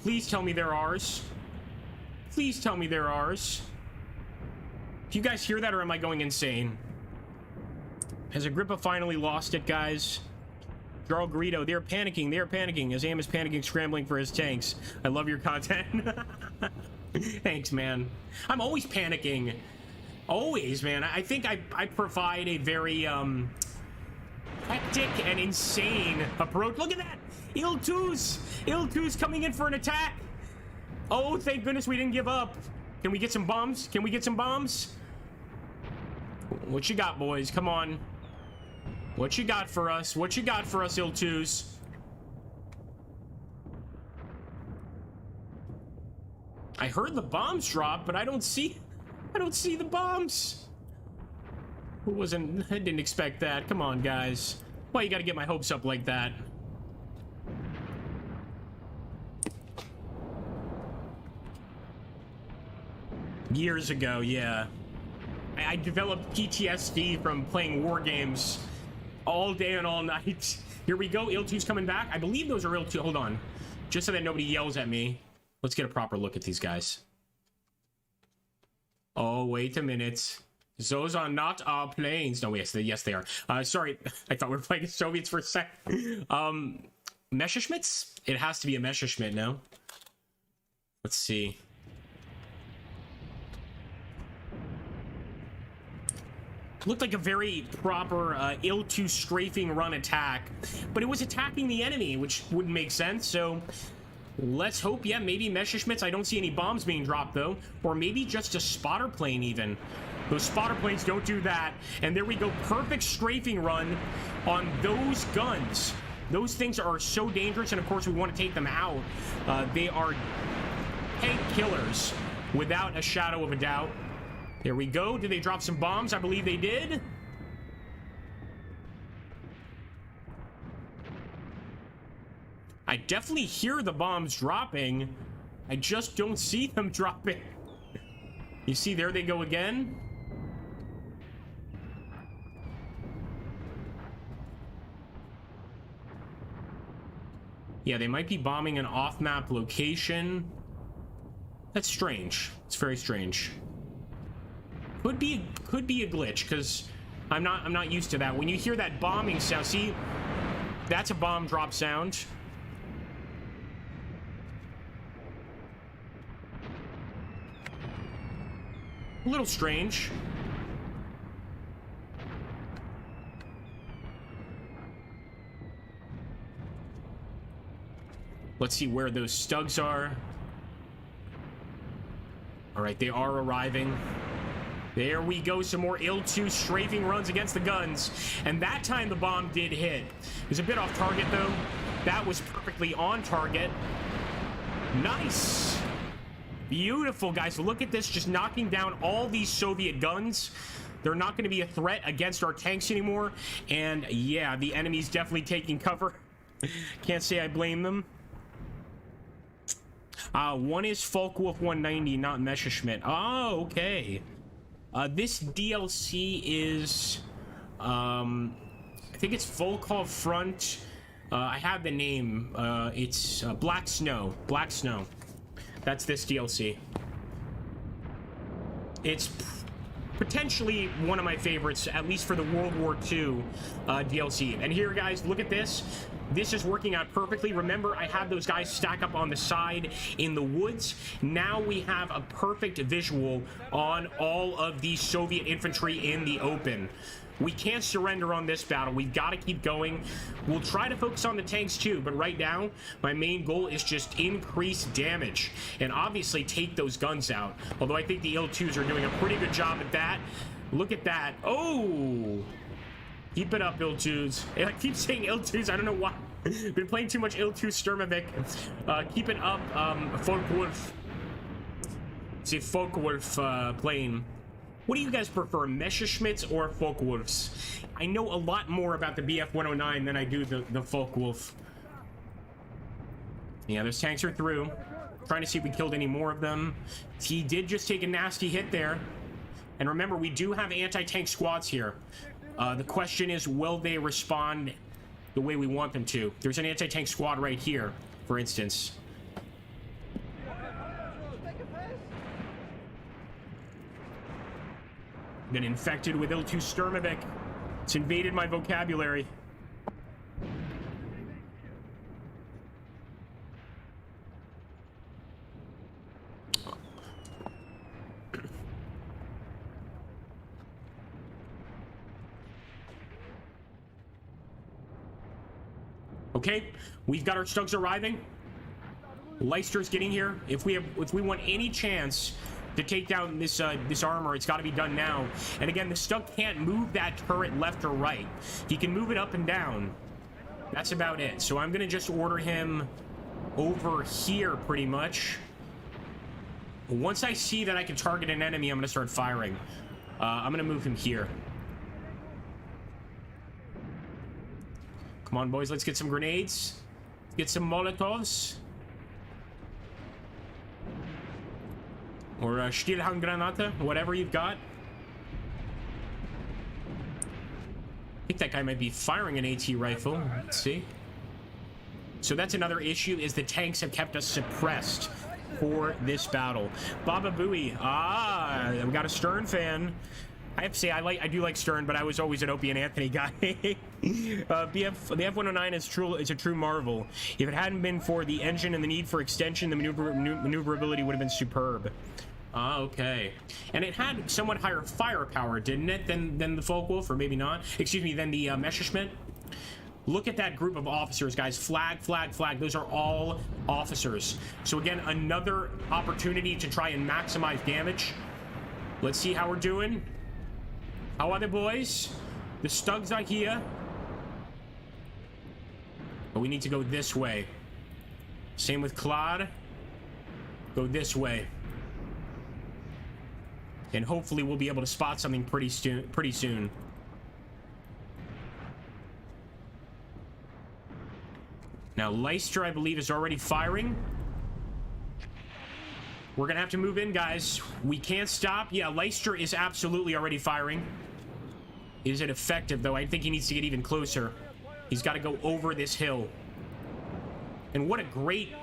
Please tell me they're ours. Please tell me they're ours. Do you guys hear that, or am I going insane? Has Agrippa finally lost it, guys? Jarl Greedo, they're panicking. They're panicking. Azam is panicking, scrambling for his tanks. I love your content. Thanks, man. I'm always panicking. Always, man. I think I provide a very hectic and insane approach. Look at that! Il-2's! Il-2's coming in for an attack! Oh, thank goodness we didn't give up. Can we get some bombs? Can we get some bombs? What you got, boys? Come on. What you got for us? What you got for us, Il-2's? I heard the bombs drop, but I don't see the bombs. I didn't expect that. Come on, guys. Why you gotta get my hopes up like that? Years ago, yeah. I developed PTSD from playing war games all day and all night. Here we go. Il-2's coming back. I believe those are Il-2. Hold on. Just so that nobody yells at me. Let's get a proper look at these guys. Oh, wait a minute. Those are not our planes. No, yes, they are. Sorry, I thought we were playing Soviets for a sec. Messerschmitts? It has to be a Messerschmitt, no? Let's see. Looked like a very proper Il-2 strafing run attack, but it was attacking the enemy, which wouldn't make sense, so let's hope, yeah, maybe Messerschmitts. I don't see any bombs being dropped, though, or maybe just a spotter plane, even. Those spotter planes don't do that, and there we go, perfect strafing run on those guns. Those things are so dangerous, and of course we want to take them out. They are tank killers, without a shadow of a doubt. There we go. Did they drop some bombs? I believe they did. I definitely hear the bombs dropping. I just don't see them dropping. You see, there they go again. Yeah, they might be bombing an off-map location. That's strange. It's very strange. Could be a glitch, because I'm not used to that. When you hear that bombing sound, see, that's a bomb drop sound. A little strange. Let's see where those Stugs are. All right, they are arriving. There we go, some more Il-2 strafing runs against the guns. And that time the bomb did hit. It was a bit off target, though. That was perfectly on target. Nice. Beautiful, guys. Look at this, just knocking down all these Soviet guns. They're not going to be a threat against our tanks anymore. And yeah, the enemy's definitely taking cover. Can't say I blame them. One is Focke-Wulf 190, not Messerschmitt. Oh, okay. This DLC is, I think it's Volkov Front. I have the name. It's Black Snow. Black Snow. That's this DLC. It's potentially one of my favorites, at least for the World War II DLC. And here, guys, look at this. This is working out perfectly. Remember, I had those guys stack up on the side in the woods. Now we have a perfect visual on all of the Soviet infantry in the open. We can't surrender on this battle. We've got to keep going. We'll try to focus on the tanks too, but right now, my main goal is just increase damage and obviously take those guns out. Although I think the Il-2s are doing a pretty good job at that. Look at that. Oh! Keep it up, Il-2s. I keep saying Il-2s. I don't know why. Been playing too much Il-2 Sturmovik. Keep it up, Focke-Wulf. See, Focke-Wulf plane. What do you guys prefer, Messerschmitts or Focke-Wulfs? I know a lot more about the Bf-109 than I do the Focke-Wulf. Yeah, those tanks are through. Trying to see if we killed any more of them. He did just take a nasty hit there. And remember, we do have anti-tank squads here. The question is, will they respond the way we want them to? There's an anti-tank squad right here, for instance. Been infected with Il-2 Sturmovik. It's invaded my vocabulary. Okay, we've got our Stugs arriving. Leicester's getting here. If we want any chance to take down this armor, it's got to be done now. And again, the Stug can't move that turret left or right. He can move it up and down. That's about it. So I'm gonna just order him over here, pretty much. Once I see that I can target an enemy, I'm gonna start firing. I'm gonna move him here. Come on, boys, let's get some grenades. Get some Molotovs. Or Stillhandgranate, whatever you've got. I think that guy might be firing an AT rifle. Let's see. So that's another issue, is the tanks have kept us suppressed for this battle. Baba Booey. Ah, we got a Stern fan. I have to say, I do like Stern, but I was always an Opie and Anthony guy. The F-109 is a true marvel. If it hadn't been for the engine and the need for extension, the maneuverability would have been superb. Ah, okay. And it had somewhat higher firepower, didn't it, than the Focke-Wulf, or maybe not? Excuse me, than the Messerschmitt. Look at that group of officers, guys. Flag, flag, flag. Those are all officers. So again, another opportunity to try and maximize damage. Let's see how we're doing. How are the boys? The Stugs are here. But we need to go this way. Same with Claude. Go this way. And hopefully we'll be able to spot something pretty soon. Now Leicester, I believe, is already firing. We're gonna have to move in, guys. We can't stop. Yeah, Leicester is absolutely already firing. Is it effective, though? I think he needs to get even closer. He's got to go over this hill. And what a great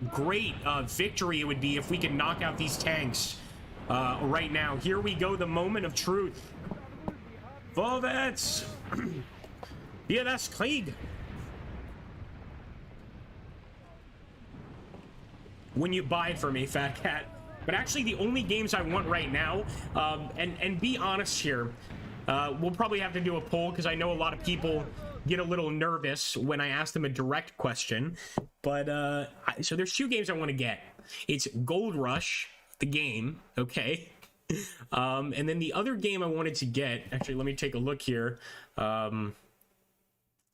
victory it would be if we could knock out these tanks right now. Here we go, the moment of truth. Vorwärts! Wir das Krieg! When you buy for me, Fat Cat. But actually, the only games I want right now, and be honest here, we'll probably have to do a poll, because I know a lot of people get a little nervous when I ask them a direct question. But so there's two games I want to get. It's Gold Rush, the game, okay? And then the other game I wanted to get, actually, let me take a look here. Well,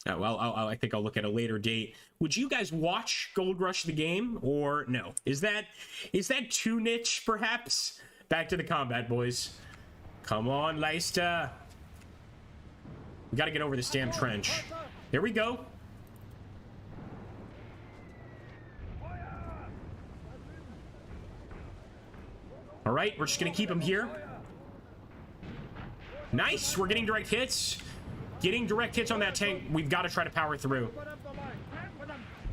I think I'll look at a later date. Would you guys watch Gold Rush the game, or no? Is that too niche, perhaps? Back to the combat, boys. Come on, Leicester. We got to get over this damn trench. There we go. All right, we're just going to keep him here. Nice. We're getting direct hits. Getting direct hits on that tank. We've got to try to power through.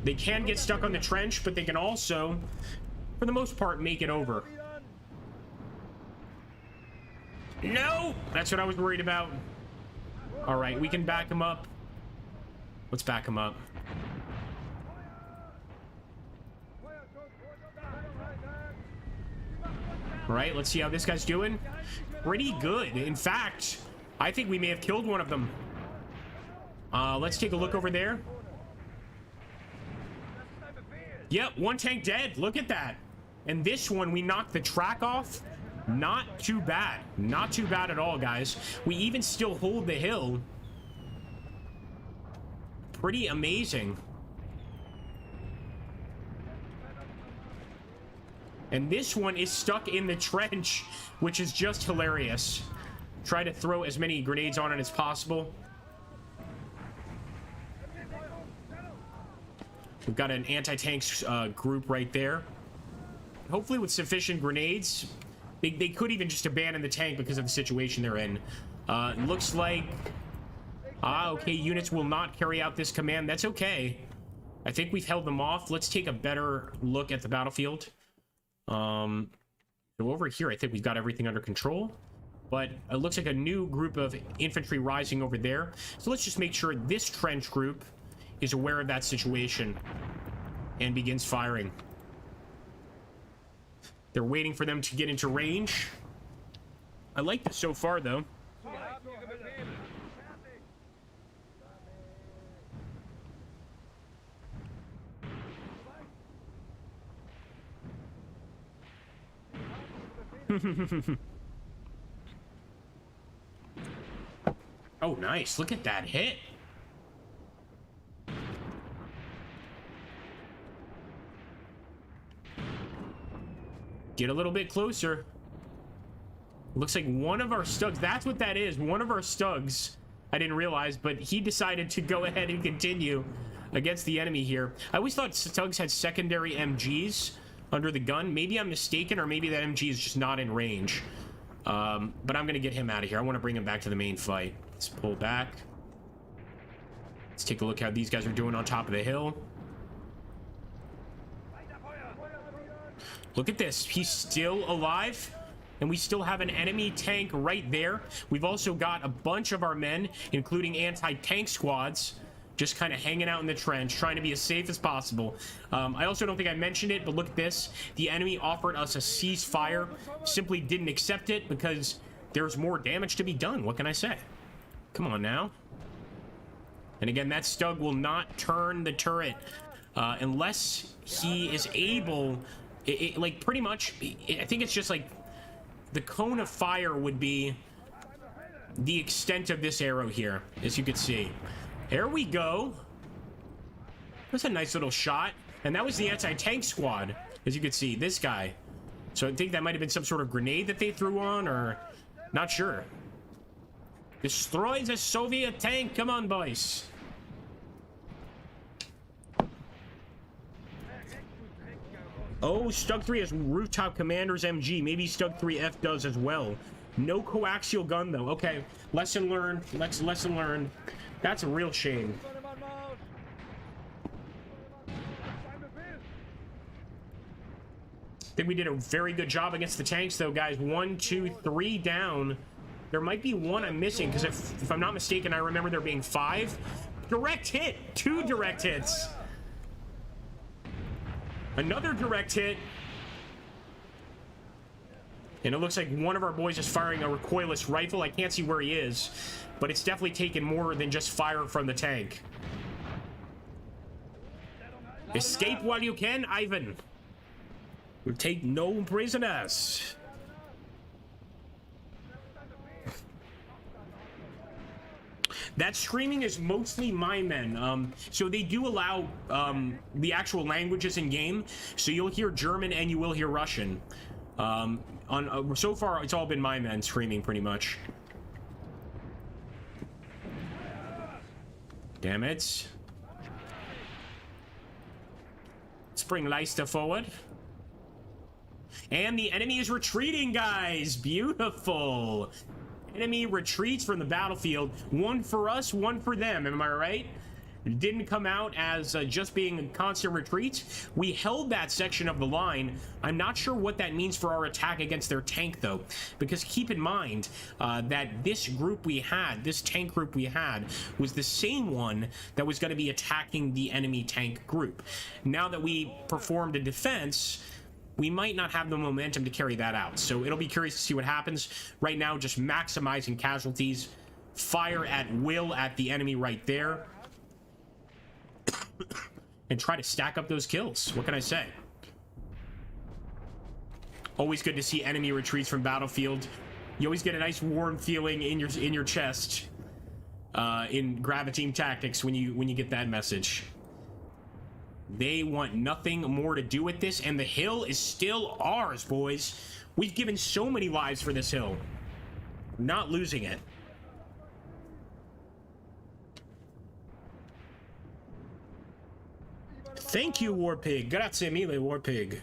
They can get stuck on the trench, but they can also, for the most part, make it over. No! That's what I was worried about. All right, we can back him up. Let's back him up. All right, let's see how this guy's doing. Pretty good. In fact, I think we may have killed one of them. Let's take a look over there. Yep, one tank dead. Look at that. And this one, we knocked the track off. Not too bad. Not too bad at all, guys. We even still hold the hill. Pretty amazing. And this one is stuck in the trench, which is just hilarious. Try to throw as many grenades on it as possible. We've got an anti-tanks group right there. hopefully with sufficient grenades. They could even just abandon the tank because of the situation they're in. Looks like... okay, units will not carry out this command. That's okay. I think we've held them off. Let's take a better look at the battlefield. So over here, I think we've got everything under control. But it looks like a new group of infantry rising over there. So let's just make sure this trench group is aware of that situation and begins firing. They're waiting for them to get into range. I like this so far, though. Oh, nice. Look at that hit. Get a little bit closer. Looks like one of our Stugs, that's what that is. One of our Stugs, I didn't realize, but he decided to go ahead and continue against the enemy here. I always thought Stugs had secondary MGs under the gun. Maybe I'm mistaken, or maybe that MG is just not in range. But I'm going to get him out of here. I want to bring him back to the main fight. Let's pull back. Let's take a look how these guys are doing on top of the hill. Look at this. He's still alive, and we still have an enemy tank right there. We've also got a bunch of our men, including anti-tank squads, just kind of hanging out in the trench, trying to be as safe as possible. I also don't think I mentioned it, but look at this. The enemy offered us a ceasefire, simply didn't accept it because there's more damage to be done. What can I say? Come on now. And again, that Stug will not turn the turret unless he is able... like, pretty much, I think it's just like the cone of fire would be the extent of this arrow here, as you can see. There we go. That's a nice little shot. And that was the anti-tank squad, as you can see, this guy. So I think that might have been some sort of grenade that they threw on, or not sure. Destroy the Soviet tank. Come on, boys. Oh, Stug 3 has Rooftop Commander's MG. Maybe Stug 3F does as well. No coaxial gun, though. Okay, lesson learned. Lesson learned. That's a real shame. I think we did a very good job against the tanks, though, guys. 1, 2, 3 down. There might be one I'm missing, because if I'm not mistaken, I remember there being 5. Direct hit! 2 direct hits! Another direct hit. And it looks like one of our boys is firing a recoilless rifle. I can't see where he is, but it's definitely taken more than just fire from the tank. Escape while you can, Ivan. We'll take no prisoners. That screaming is mostly my men. So they do allow the actual languages in game. So you'll hear German and you will hear Russian. So far, it's all been my men screaming pretty much. Damn it. Let's bring Leicester forward. And the enemy is retreating, guys. Beautiful. Enemy retreats from the battlefield. One for us, one for them. Am I right? It didn't come out as just being constant retreats. We held that section of the line. I'm not sure what that means for our attack against their tank, though, because keep in mind that this group we had, this tank group we had, was the same one that was going to be attacking the enemy tank group. Now that we performed a defense, we might not have the momentum to carry that out. So it'll be curious to see what happens. Right now, just maximizing casualties. Fire at will at the enemy right there. And try to stack up those kills. What can I say? Always good to see enemy retreats from battlefield. You always get a nice warm feeling in your chest in Graviteam tactics when you get that message. They want nothing more to do with this, and the hill is still ours, boys. We've given so many lives for this hill. Not losing it. Thank you, Warpig. Grazie mille, Warpig.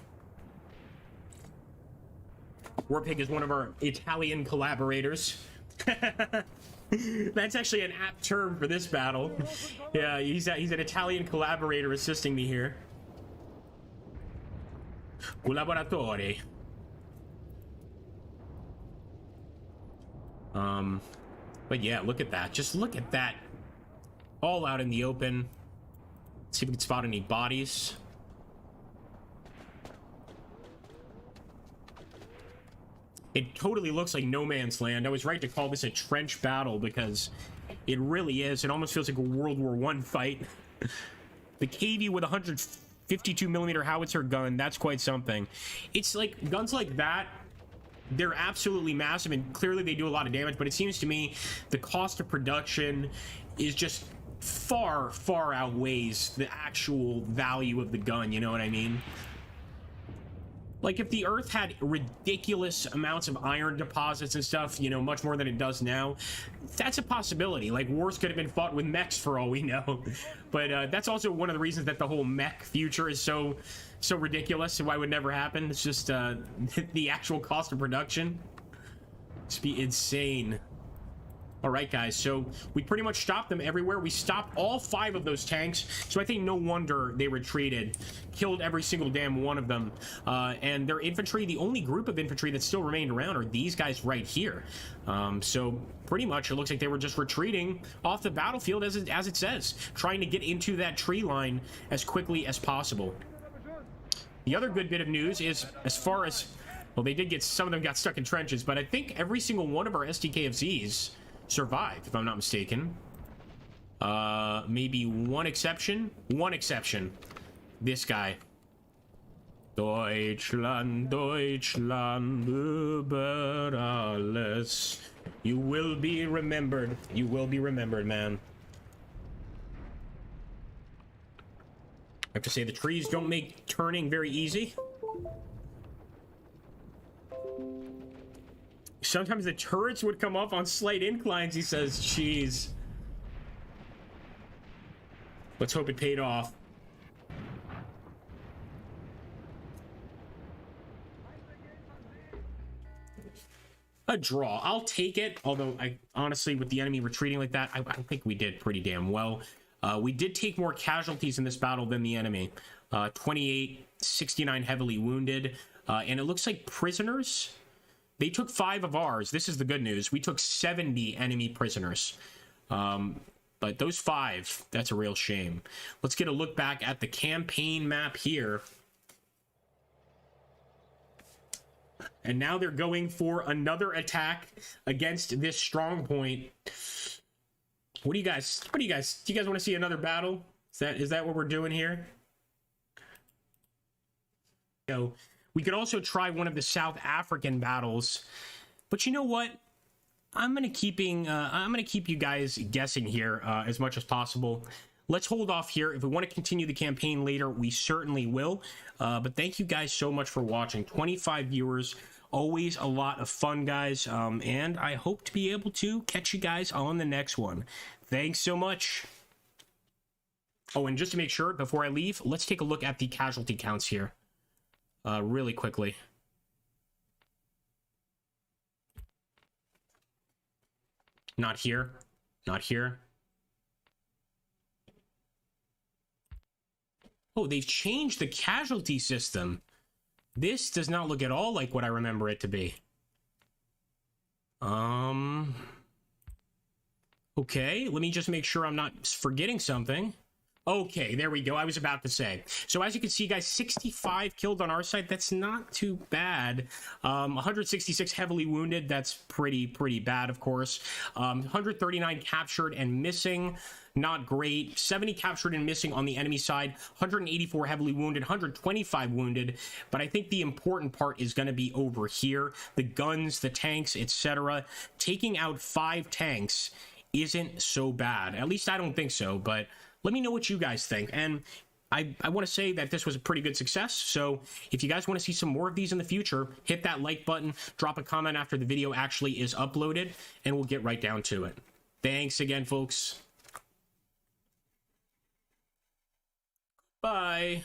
Warpig is one of our Italian collaborators. That's actually an apt term for this battle. Yeah, he's an Italian collaborator assisting me here. Collaboratore. But yeah, look at that. Just look at that. All out in the open. Let's see if we can spot any bodies. It totally looks like no man's land. I was right to call this a trench battle because it really is. It almost feels like a World War I fight. The KV with 152 millimeter howitzer gun, that's quite something. It's like guns like that, they're absolutely massive and clearly they do a lot of damage, but it seems to me the cost of production is just far outweighs the actual value of the gun, you know what I mean? Like, if the Earth had ridiculous amounts of iron deposits and stuff, you know, much more than it does now, that's a possibility. Like, wars could have been fought with mechs for all we know. But that's also one of the reasons that the whole mech future is so ridiculous and why it would never happen. It's just the actual cost of production. It's be insane. All right, guys, so we pretty much stopped them everywhere. We stopped all 5 of those tanks, so I think no wonder they retreated. Killed every single damn one of them. And their infantry, the only group of infantry that still remained around are these guys right here. So pretty much it looks like they were just retreating off the battlefield as it says, trying to get into that tree line as quickly as possible. The other good bit of news is, as far as, well, they did get, some of them got stuck in trenches, but I think every single one of our STKFZs survived, if I'm not mistaken. Maybe one exception. This guy. Deutschland, Deutschland über alles. You will be remembered. You will be remembered, man. I have to say, the trees don't make turning very easy. Sometimes the turrets would come up on slight inclines, he says. Jeez. Let's hope it paid off. A draw. I'll take it. Although, I honestly, with the enemy retreating like that, I think we did pretty damn well. We did take more casualties in this battle than the enemy. 28, 69 heavily wounded. And it looks like prisoners... They took 5 of ours. This is the good news. We took 70 enemy prisoners. But those 5, that's a real shame. Let's get a look back at the campaign map here. And now they're going for another attack against this strong point. Do you guys want to see another battle? Is that what we're doing here? So, we could also try one of the South African battles, but you know what? I'm gonna keep you guys guessing here as much as possible. Let's hold off here. If we want to continue the campaign later, we certainly will. But thank you guys so much for watching. 25 viewers, always a lot of fun, guys. And I hope to be able to catch you guys on the next one. Thanks so much. Oh, and just to make sure, before I leave, let's take a look at the casualty counts here. Really quickly. Not here. Not here. Oh, they've changed the casualty system. This does not look at all like what I remember it to be. Okay, let me just make sure I'm not forgetting something. Okay, there we go. I was about to say. So as you can see, guys, 65 killed on our side. That's not too bad. 166 heavily wounded. That's pretty bad, of course. 139 captured and missing. Not great. 70 captured and missing on the enemy side. 184 heavily wounded. 125 wounded. But I think the important part is going to be over here. The guns, the tanks, etc. Taking out 5 tanks isn't so bad. At least I don't think so, but... let me know what you guys think, and I want to say that this was a pretty good success, so if you guys want to see some more of these in the future, hit that like button, drop a comment after the video actually is uploaded, and we'll get right down to it. Thanks again, folks. Bye.